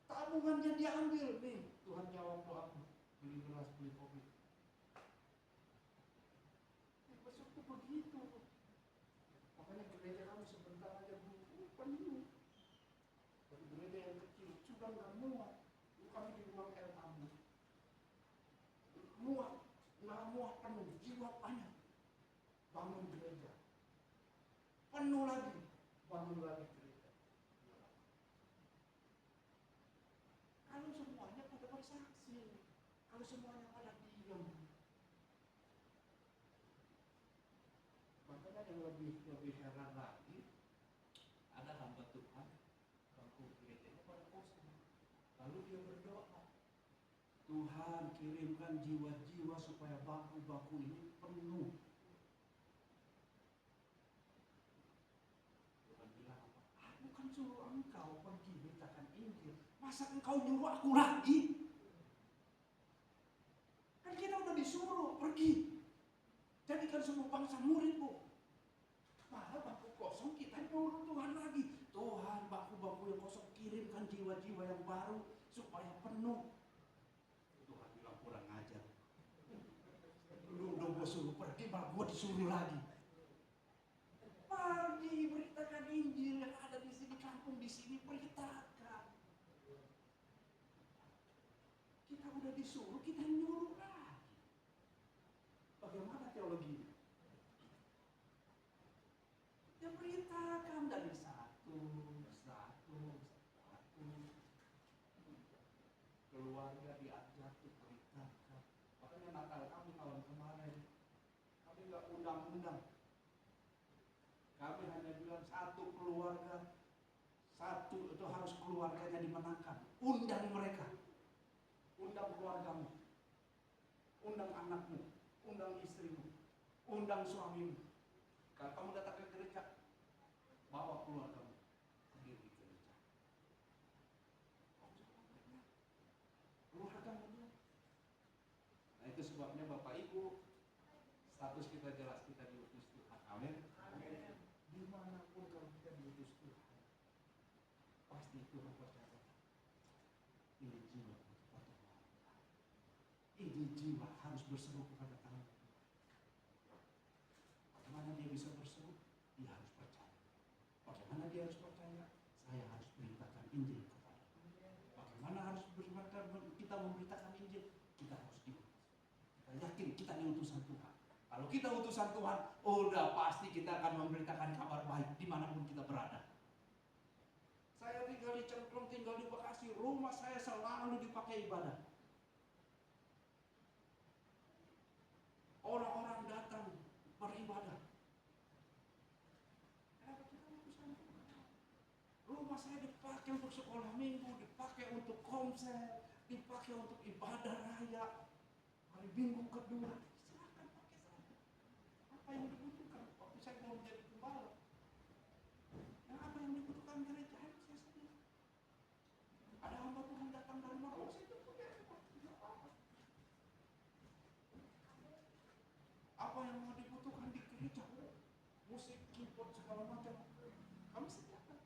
Tabungannya diambil nih. Tuhan jawab doaku. Beli beras, beli kopi. Besok tuh begitu. Makanya gereja kami sebentar aja penuh. Tapi gereja yang kecil sudah nggak muat. Kami di ruang air tamu. Muat, nggak muat penuh, jiwa banyak. Bangun gereja. Penuh lagi, bangun lagi gereja. Kalau semuanya pada bersaksi, kalau semuanya pada diam, makanya yang lebih heran lagi, ada hamba Tuhan, bangku gerejanya pada kosong. Lalu dia berdoa, Tuhan kirimkan jiwa-jiwa supaya bangku-bangku ini penuh. Tuhan bilang apa? Aku kan suruh engkau pergi beritakan Injil. Masa engkau nyuruh aku lagi? Kan kita udah disuruh pergi. Jadikan semua bangsa muridmu. Malah bangku kosong kita nyuruh Tuhan lagi. Tuhan, bangku-bangku yang kosong kirimkan jiwa-jiwa yang baru supaya penuh. Tuhan bilang kurang ajar. Lu udah gue suruh pergi, malah gue disuruh lagi. Pergi beritakan Injil yang ada di sini, kampung di sini, beritakan. Kita udah disuruh, kita nyuruh lagi. Bagaimana teologinya? Ya beritakan dari satu. Keluarga diajak beritakan. Makanya Natal kami tahun kemarin, kami nggak undang-undang. Kami hanya bilang satu keluarga, satu itu harus keluarganya dimenangkan. Undang mereka, undang keluargamu, undang anakmu, undang istrimu, undang suamimu. Kalau kamu datang ke gereja, bawa keluargamu hadir di gereja. Keluargamu. Nah itu sebabnya Bapak Ibu, status kita jelas, kita diutus Tuhan. Amin. Dimanapun kalau kita diutus Tuhan, pasti Tuhan percaya. Ini jiwa kepada Allah. Ini jiwa harus berseru kepada tangan. Bagaimana dia bisa berseru? Dia harus percaya. Bagaimana dia harus percaya? Saya harus beritakan Injil kepada. Bagaimana harus kita memberitakan Injil? Kita harus diutus. Kita yakin kita diutusan Tuhan. Kalau kita utusan Tuhan, udah pasti kita akan memberitakan kabar baik dimanapun kita berada. Saya tinggal di Cengklong, tinggal di Bekasi, rumah saya selalu dipakai ibadah. Orang-orang datang beribadah. Kenapa kita utusan Tuhan? konser, dipakai untuk ibadah raya, hari Minggu kedua, silakan pakai saja. Apa yang dibutuhkan? Waktu saya belum jadi gembala, yang apa yang dibutuhkan gereja harus saya sendiri. Ada hamba Tuhan datang dari mana? Oh, saya itu punya apa? Apa yang mau dibutuhkan di gereja? Musik, keyboard, segala macam. Kami sediakan.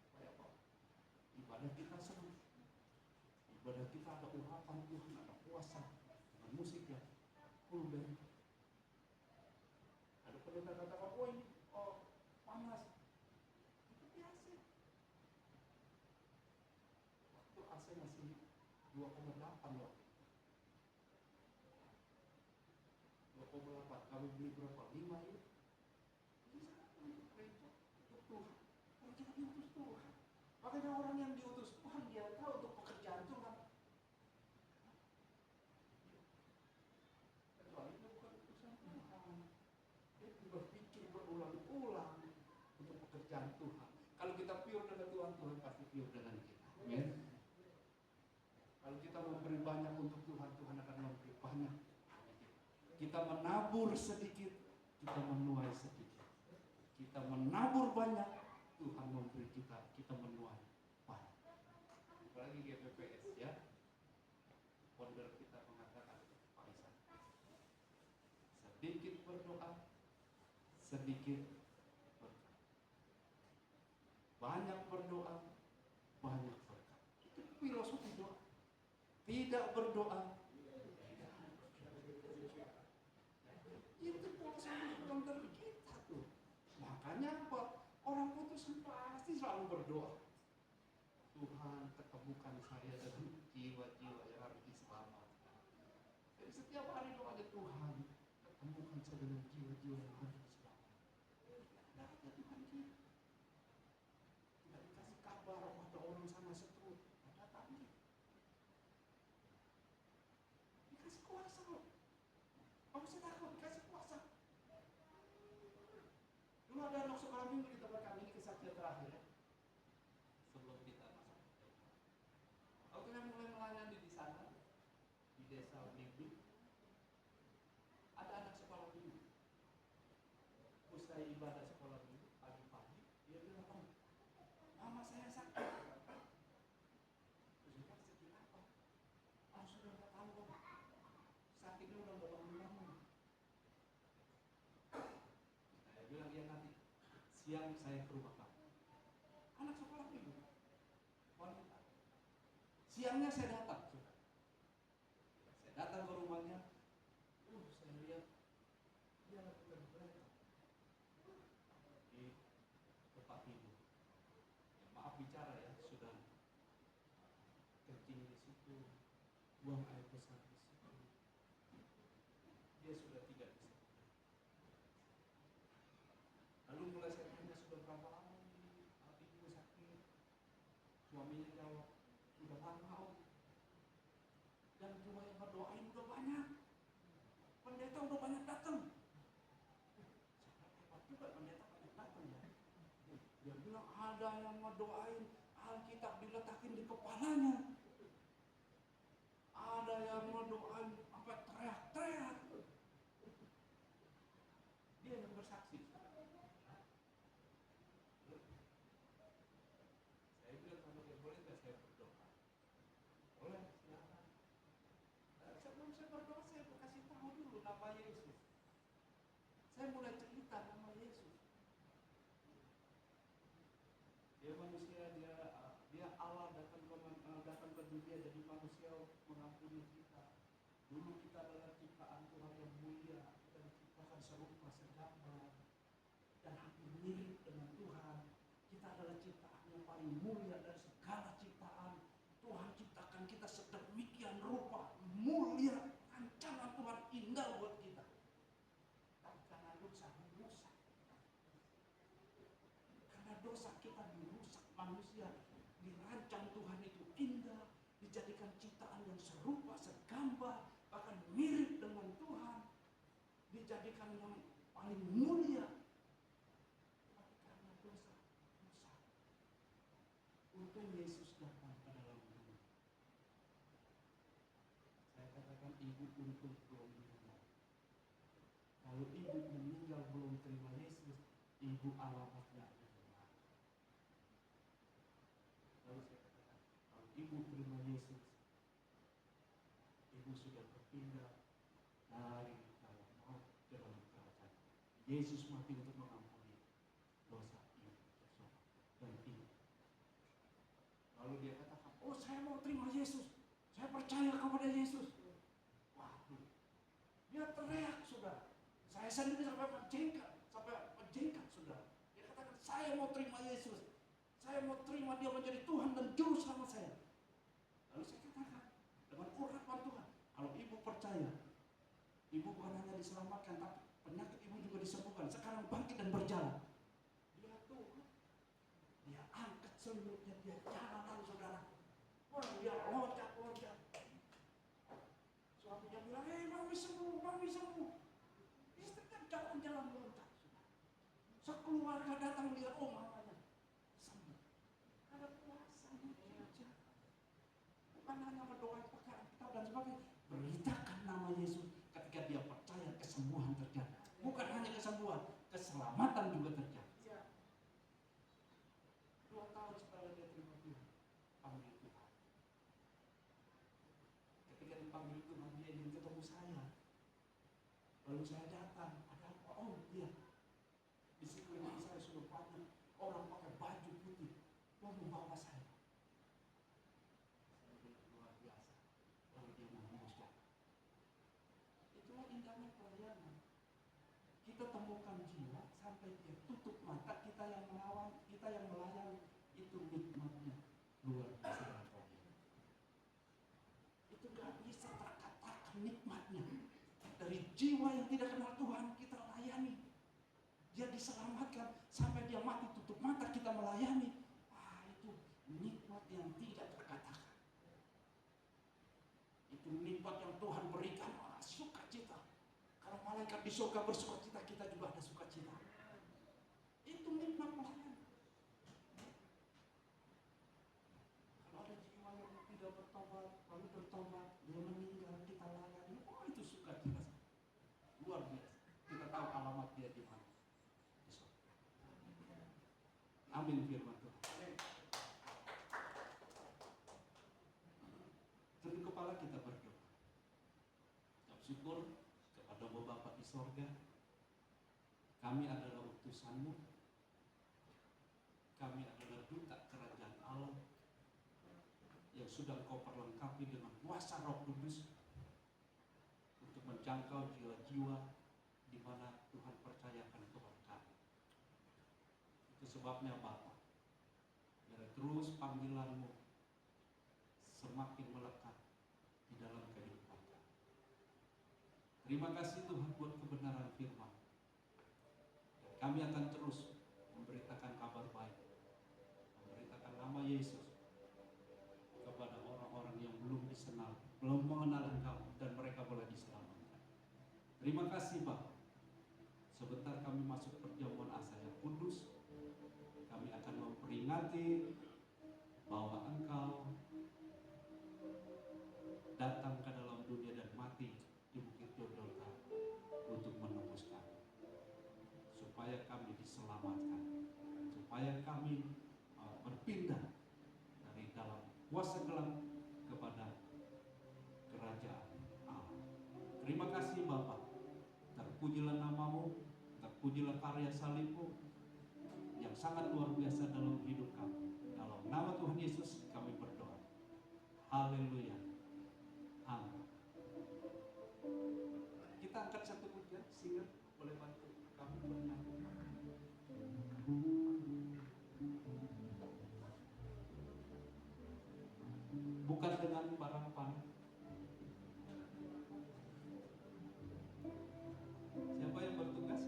Supaya apa? Ibadah kita seru. Ibadah kita ada urapan Tuhan, ada puasa dengan musik yang full band. Ada pendeta katakan, oh ini panas. Itu biasa. Waktu AC masih 2,8 loh. 2,8. Kami beli berapa? 5 ya? Ini sangat untuk gereja, untuk Tuhan. Kalau kita diutus Tuhan, makanya orang yang diutus Tuhan dia tahu untuk pekerjaan Tuhan. Kecuali itu bukan utusan Tuhan, dia berpikir berulang-ulang untuk pekerjaan Tuhan. Kalau kita pure dengan Tuhan, Tuhan pasti pure dengan kita. Amin. Kalau kita memberi banyak untuk Tuhan, Tuhan akan memberi banyak. Kita menabur sedikit, kita menuai sedikit. Kita menabur banyak, Tuhan memberi kita menuai banyak. Apalagi GPPS ya. Founder kita mengatakan Pak sedikit berdoa, sedikit berkat. Banyak berdoa, banyak berkat. Itu filosofi doa. Tidak berdoa, itu filosofi founder kita tuh. Makanya apa? Orang putus pasti selalu berdoa. Tuhan, ketemukan saya dengan jiwa-jiwa yang harus diselamatkan. Jadi setiap hari doanya, Tuhan, ketemukan saya dengan jiwa-jiwa yang harus diselamatkan. Tidak ada Tuhan kita. Tidak dikasih kabar, ada orang sana setrut. Ada tadi. Dikasih kuasa loh. Kamu usah takut, dikasih kuasa. Dulu ada anak sekolah minggu di tempat kami, ini kesaksian terakhir ya. Sebelum kita masuk. Waktu saya mulai melayani di sana, di desa Minggu, ada anak sekolah minggu. Usai ibadah sekolah minggu, pagi-pagi, dia bilang, "Om, mama saya sakit." Terus dia sakit apa? Oh, sudah gak tahu, Om. Sakitnya udah gak bangun-bangun. Saya bilang, ya nanti siang saya ke rumah kamu. Anak sekolah minggu, wanita. Siangnya saya datang, sudah. Saya datang ke rumahnya. Saya lihat dia lagi bergerak di tempat tidur. Ya, maaf bicara ya, sudah kencing di situ, buang air besar di situ. Dia sudah tidak bisa. Lalu mulai saya tanya, sudah berapa lama ini ibu sakit? Suaminya jawab, sudah lama Om. Dan cuma yang berdoain udah banyak. Pendeta udah banyak datang. Hebat juga pendeta banyak datang ya. Dia bilang ada yang ngedoain Alkitab diletakin di kepalanya. Ada yang ngedoain sampai teriak-teriak. Dia yang bersaksi. Saya bilang, kalau dia boleh nggak saya berdoa? Boleh, silakan. Sebelum saya berdoa, saya kasih tahu dulu nama Yesus. Saya mulai cerita nama Yesus. Dia manusia, dia Allah datang ke dunia jadi manusia mengampuni kita. Dulu kita adalah ciptaan Tuhan yang mulia dan diciptakan serupa segambar dan hampir mirip dengan Tuhan. Kita adalah ciptaan yang paling mulia dari segala ciptaan. Tuhan ciptakan kita sedemikian rupa, mulia, rancangan Tuhan indah buat kita. Tapi karena dosa dirusak. Karena dosa kita dirusak, manusia dirancang Tuhan itu indah, dijadikan ciptaan yang serupa, segambar, bahkan mirip dengan Tuhan, dijadikan yang paling mulia. Tapi karena dosa rusak. sampai Yesus datang ke dalam dunia. Saya katakan ibu untung belum meninggal. Kalau ibu meninggal belum terima Yesus, ibu alamatnya ada di mana? Lalu saya katakan, kalau ibu terima Yesus, ibu sudah berpindah dari dalam maut ke dalam kerajaan. Yesus mati untuk mengampuni dosa ibu dan ibu. Lalu dia katakan, oh saya mau terima Yesus, saya percaya kepada Yesus. Waduh, dia teriak saudara. Saya sendiri sampai menjengkat saudara. Dia katakan, saya mau terima Yesus, saya mau terima dia menjadi Tuhan dan Juru Selamat saya. Lalu saya katakan, dengan urapan Tuhan, kalau ibu percaya, ibu bukan hanya diselamatkan, tapi penyakit ibu juga disembuhkan. Sekarang bangkit dan berjalan. Dia tuh, dia angkat selimutnya, dia jalan saudara. Orang dia loncat. Suaminya bilang, mami sembuh. Istrinya jalan-jalan loncat. Sekeluarga datang lihat, oh mamanya sembuh. Ada kuasanya saja. Bukan hanya berdoa perkara kita dan sebagainya. Beritakan nama Yesus ketika dia percaya, kesembuhan terjadi. Bukan hanya kesembuhan, keselamatan juga terjadi. 2 tahun setelah dia terima Tuhan, panggil Tuhan. Ketika dipanggil Tuhan, dia ingin ketemu saya. Lalu saya datang, ada apa? Oh dia, di sekeliling saya sudah banyak orang pakai baju putih, mau membawa saya. Saya bilang luar biasa. Lalu dia menghembus jalan. Itulah indahnya pelayanan. Kita temukan jiwa sampai dia tutup mata, kita yang melawan, kita yang melayani. Itu nikmatnya luar biasa. Itu gak bisa terkatakan nikmatnya. Dari jiwa yang tidak kenal Tuhan kita layani. Dia diselamatkan sampai dia mati tutup mata kita melayani. Itu nikmat yang tidak terkatakan. Itu nikmat yang Tuhan berikan, sukacita. Kalau malaikat di surga bersukacita, kita juga ada sukacita. Itu nikmat pelayanan. Kalau ada jiwa yang tidak bertobat, lalu bertobat, dia meninggal, kita layani, itu sukacita. Luar biasa. Kita tahu alamat dia di mana. Amin firman Tuhan. Tunduk kepala kita berdoa. Ucap syukur kepada Bapa di sorga. Kami adalah utusan-Mu. Kami adalah duta kerajaan Allah yang sudah Kau perlengkapi dengan kuasa Roh Kudus untuk menjangkau jiwa-jiwa di mana Tuhan percayakan kepada kami. Itu sebabnya Bapa, biar terus panggilan-Mu semakin melekat di dalam kehidupan kami. Terima kasih Tuhan buat kebenaran firman. Dan kami akan terus memberitakan kabar baik, memberitakan nama Yesus kepada orang-orang yang belum dikenal, belum mengenal Engkau, dan mereka boleh diselamatkan. Terima kasih Bapak. Sebentar kami masuk perjamuan asa yang kudus. Kami akan memperingati bahwa Engkau datang ke dalam dunia dan mati di Bukit Golgota untuk menebus kami, supaya kami diselamatkan, supaya kami berpindah dari dalam kuasa gelap kepada kerajaan Allah. Terima kasih Bapa. Terpujilah nama-Mu, terpujilah karya salib-Mu yang sangat luar biasa dalam hidup kami. Dalam nama Tuhan Yesus kami berdoa. Haleluya. Amin. Kita angkat satu pujian, singer boleh bantu kami bernyanyi. Bukan dengan barang panah. Siapa yang bertugas?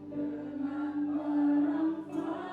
Dengan barang panah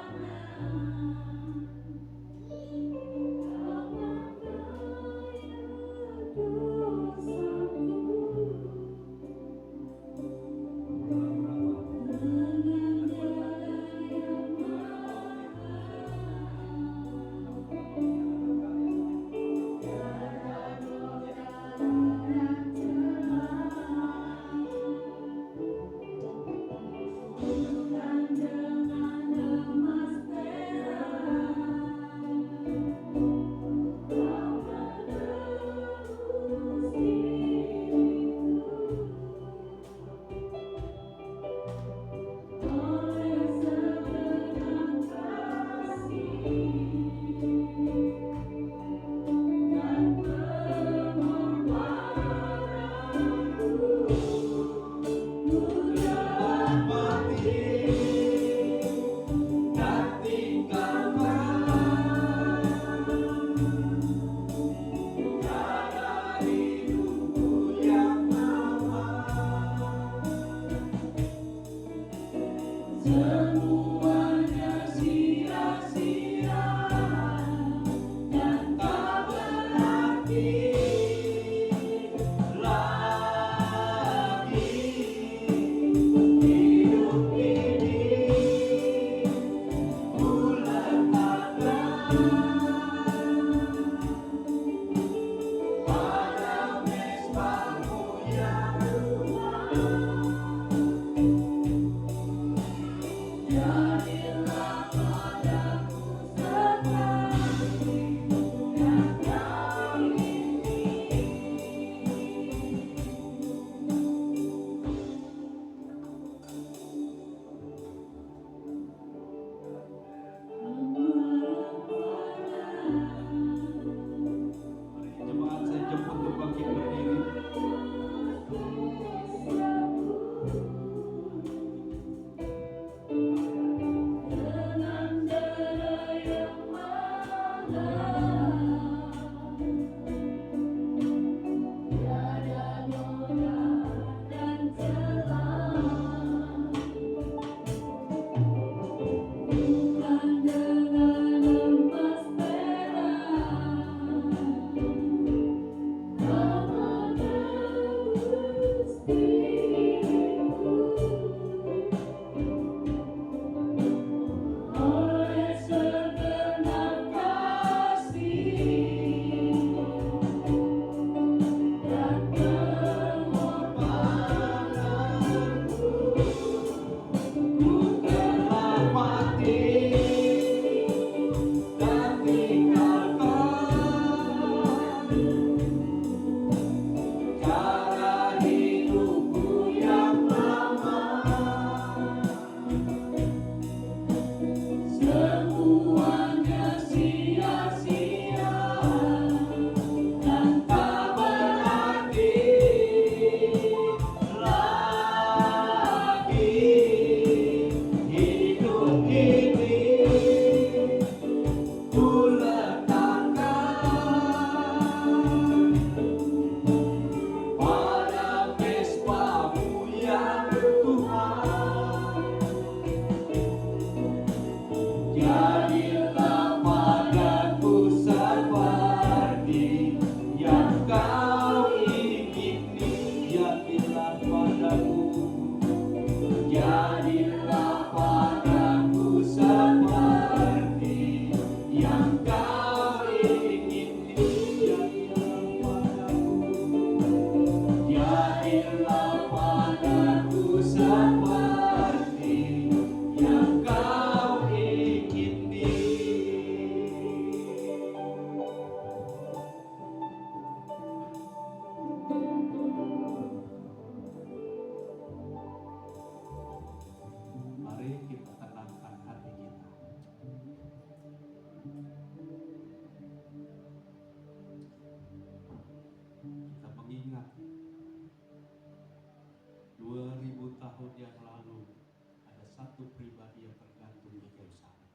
abad yang lalu ada satu pribadi yang tergantung di kayu salib.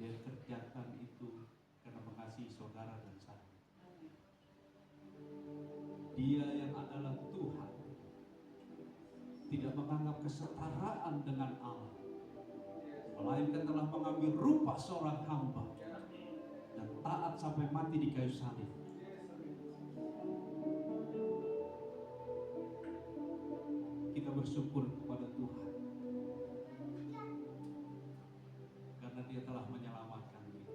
Dia kerjakan itu karena mengasihi saudara dan saya. Dia yang adalah Tuhan tidak menganggap kesetaraan dengan Allah, melainkan telah mengambil rupa seorang hamba dan taat sampai mati di kayu salib. Kita bersyukur kepada Tuhan karena Dia telah menyelamatkan kita.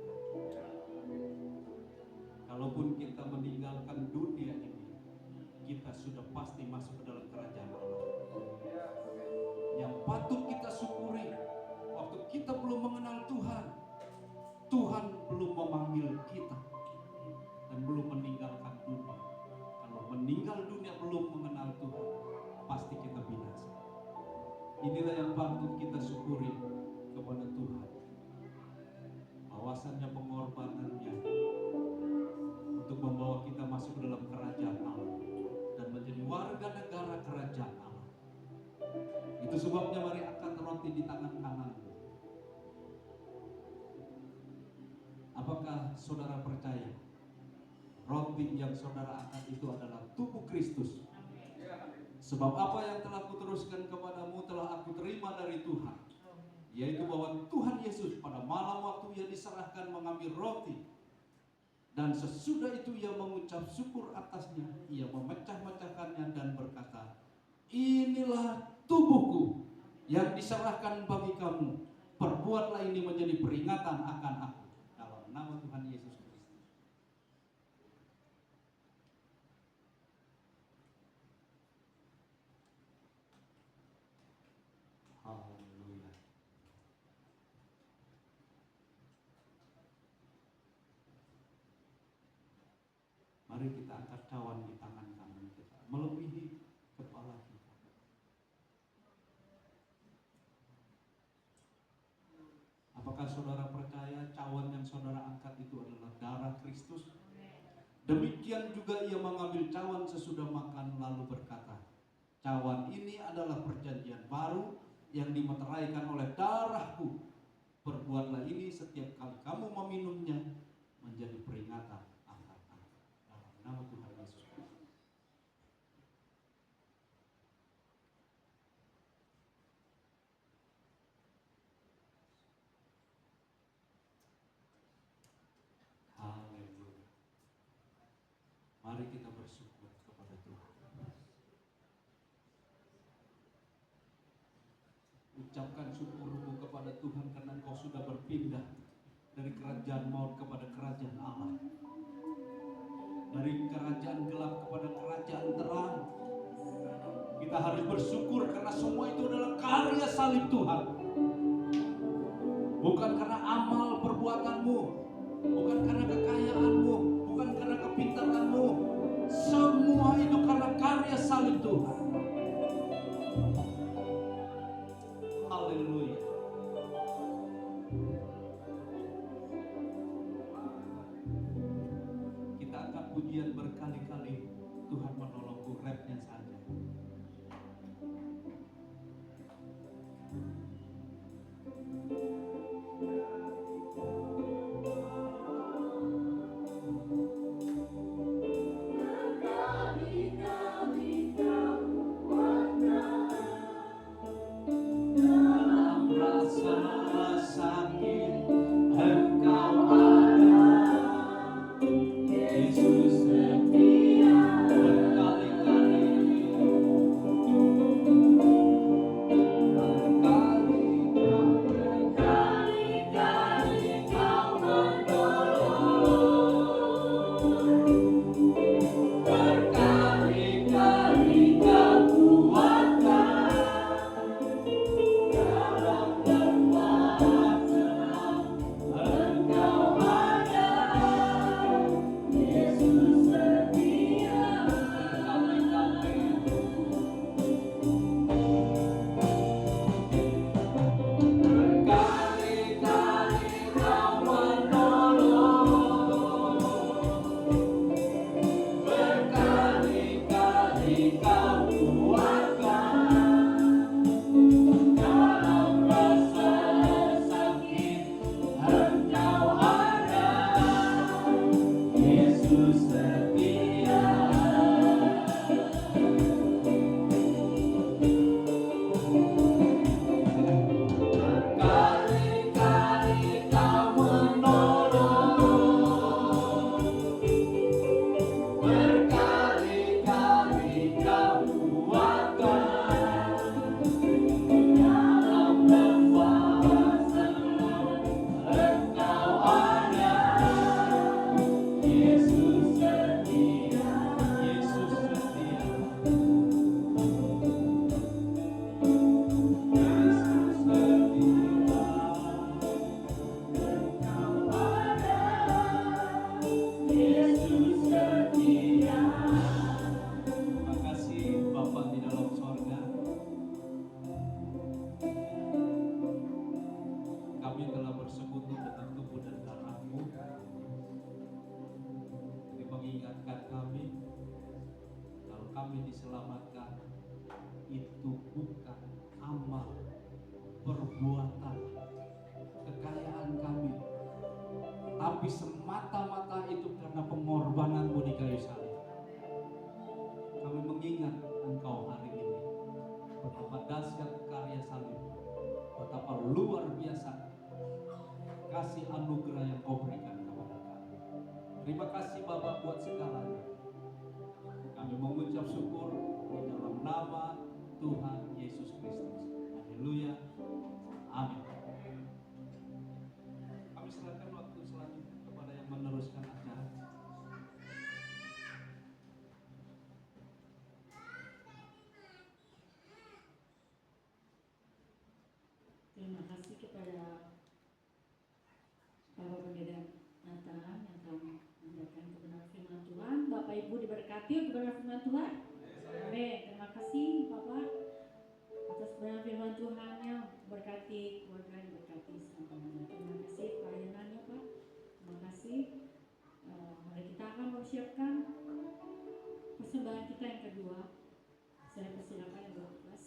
Kalaupun kita meninggalkan dunia ini, kita sudah pasti masuk ke dalam kerajaan Allah. Yang patut kita syukuri, waktu kita belum mengenal Tuhan, Tuhan belum memanggil kita dan belum meninggalkan dunia. Kalau meninggal dunia belum mengenal Tuhan, pasti kita binasa. Inilah yang patut kita syukuri kepada Tuhan. Bahwasannya pengorbanannya untuk membawa kita masuk ke dalam kerajaan Allah dan menjadi warga negara kerajaan Allah. Itu sebabnya mari angkat roti di tangan kananmu. Apakah saudara percaya roti yang saudara angkat itu adalah tubuh Kristus? Sebab apa yang telah kuteruskan kepadamu telah aku terima dari Tuhan, yaitu bahwa Tuhan Yesus pada malam waktu Ia diserahkan mengambil roti, dan sesudah itu Ia mengucap syukur atasnya, Ia memecah-mecahkannya dan berkata, inilah tubuhku yang diserahkan bagi kamu, perbuatlah ini menjadi peringatan akan aku. Dalam nama Tuhan Yesus Kristus. Haleluya. Mari kita angkat cawan di tangan kanan kita, melebihi kepala kita. Apakah saudara percaya cawan yang saudara angkat itu adalah darah Kristus? Demikian juga Ia mengambil cawan sesudah makan lalu berkata, cawan ini adalah perjanjian baru yang dimeteraikan oleh darahku. Perbuatlah ini setiap kali kamu meminumnya menjadi peringatan akan aku. Dalam nama Tuhan Yesus Kristus. Haleluya. Mari kita bersyukur kepada Tuhan. Ucapkan syukurmu kepada Tuhan karena Engkau sudah berpindah dari kerajaan maut kepada kerajaan Allah, dari kerajaan gelap kepada kerajaan terang. Kita harus bersyukur karena semua itu adalah karya salib Tuhan, bukan karena amal perbuatanmu, bukan karena kekayaanmu, bukan karena kepintaranmu. Semua itu karena karya salib Tuhan. Haleluya. Kita angkat pujian berkali-kali. Tuhan menolongku, rapnya saja. Dalam rasa sakit Engkau ada, Yesus setia berkali-kali. Berkali-kali Kau menolong, berkali-kali Kau kuatkan. Dalam lembah selam Engkau ada, Yesus tapi semata-mata itu karena pengorbananmu di kayu salib. Kami mengingat Engkau hari ini, betapa dahsyat karya salib, betapa luar biasa kasih anugerah yang Kau berikan kepada kami. Terima kasih Bapa buat segalanya. Kami mengucap syukur di dalam nama Tuhan Yesus Kristus. Haleluya. Amin. Kami serahkan waktu selanjutnya kepada yang meneruskan acara. Terima kasih kepada Bapak Pendeta Nathan yang telah menyampaikan kebenaran firman Tuhan. Bapak Ibu diberkati untuk kebenaran firman Tuhan. Amin. Terima kasih Bapak atas kebenaran firman Tuhan-Nya, berkati keluarga, diberkati semuanya. Terima kasih pelayanannya Pak. Terima kasih. Mari kita akan mempersiapkan persembahan kita yang kedua. Saya persilakan yang berkelas.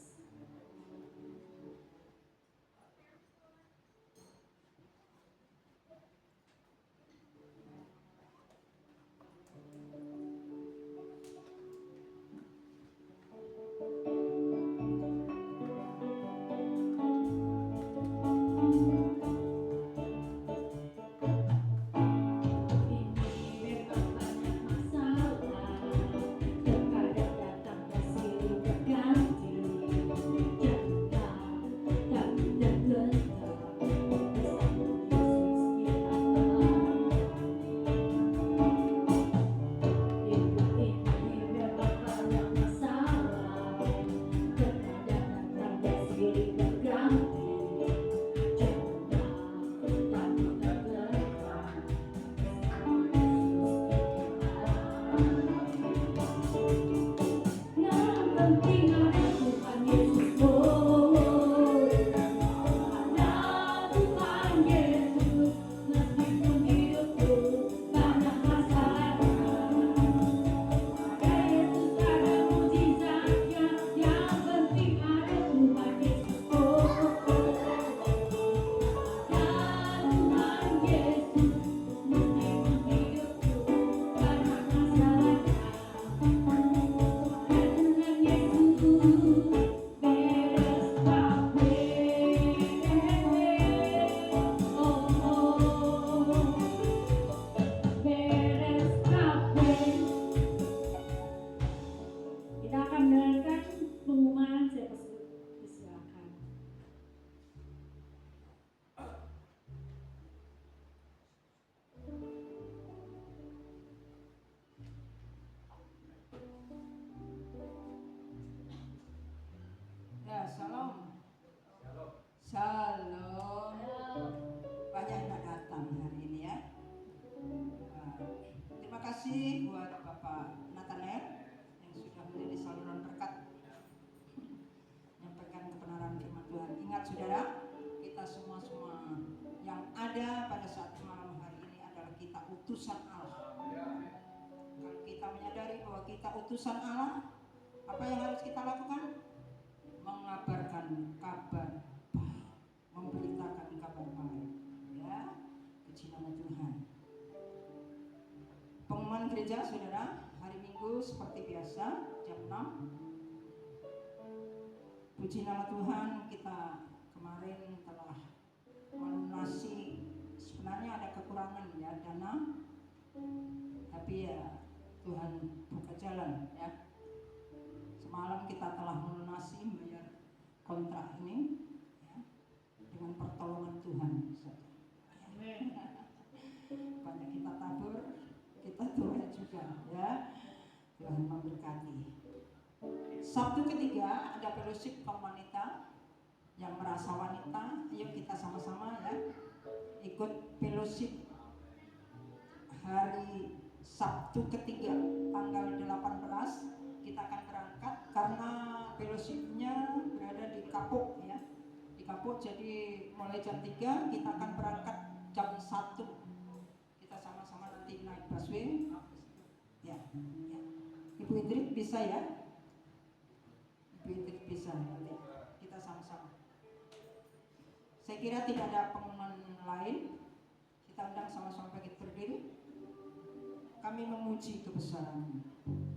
Shalom. Shalom. Banyak yang datang hari ini ya. Terima kasih buat Bapak Nathanael yang sudah menjadi saluran berkat menyampaikan kebenaran firman Tuhan. Ingat saudara, kita semua yang ada pada saat malam hari ini adalah kita utusan Allah. Kalau kita menyadari bahwa kita utusan Allah, apa yang harus kita lakukan? Mengabarkan kabar baik, memberitakan kabar baik, ya, puji nama Tuhan. Pengumuman Perjalanan gereja saudara, hari Minggu seperti biasa jam 6. Puji nama Tuhan, kita kemarin telah melunasi, sebenarnya ada kekurangan ya dana, tapi ya Tuhan buka jalan ya. Semalam kita telah melunasi membayar kontrak ini ya, dengan pertolongan Tuhan saja. Banyak kita tabur, kita tuai juga ya. Tuhan memberkati. Sabtu ketiga ada fellowship kaum wanita yang merasa wanita. Ayo kita sama-sama ya ikut fellowship hari Sabtu ketiga tanggal 18. Kita akan berangkat karena fellowshipnya berada di Kapuk ya. Di Kapuk, jadi mulai jam 3 kita akan berangkat jam 1. Kita sama-sama nanti naik busway ya, ya. Ibu Idrit bisa ya? Ibu Idrit bisa nanti kita sama-sama. Saya kira tidak ada pengumuman lain. Kita undang sama-sama bangkit berdiri. Kami memuji kebesaran-Mu. Kebesaran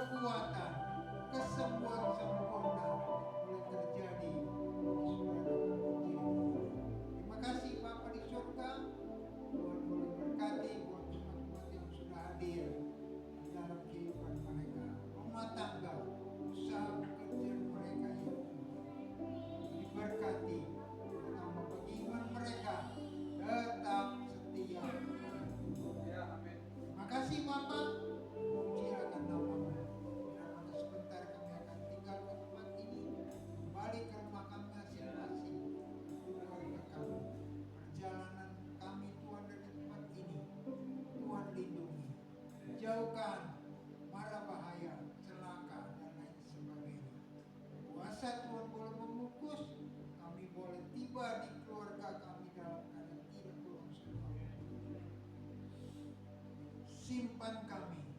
kekuatan, kesembuhan sempurna boleh terjadi bagi saudara kami. Terima kasih Bapa di surga, Tuhan boleh berkati buat umat-umat yang sudah hadir di dalam kehidupan mereka, rumah tangga, usaha pekerjaan mereka ya Tuhan. Diberkati dalam beriman mereka tetap setia. Terima kasih Bapak, puji akan nama-Mu. Dan pada sebentar kami akan tinggal ke tempat ini, kembali ke rumah kami masing-masing, keluarga kami. Perjalanan kami Tuhan dari tempat ini, Tuhan lindungi, jauhkan mara bahaya, celaka dan lain sebagainya. Kuasa Tuhan boleh memukus, kami boleh tiba di keluarga kami dalam keadaan tidak berusaha. Simpan kami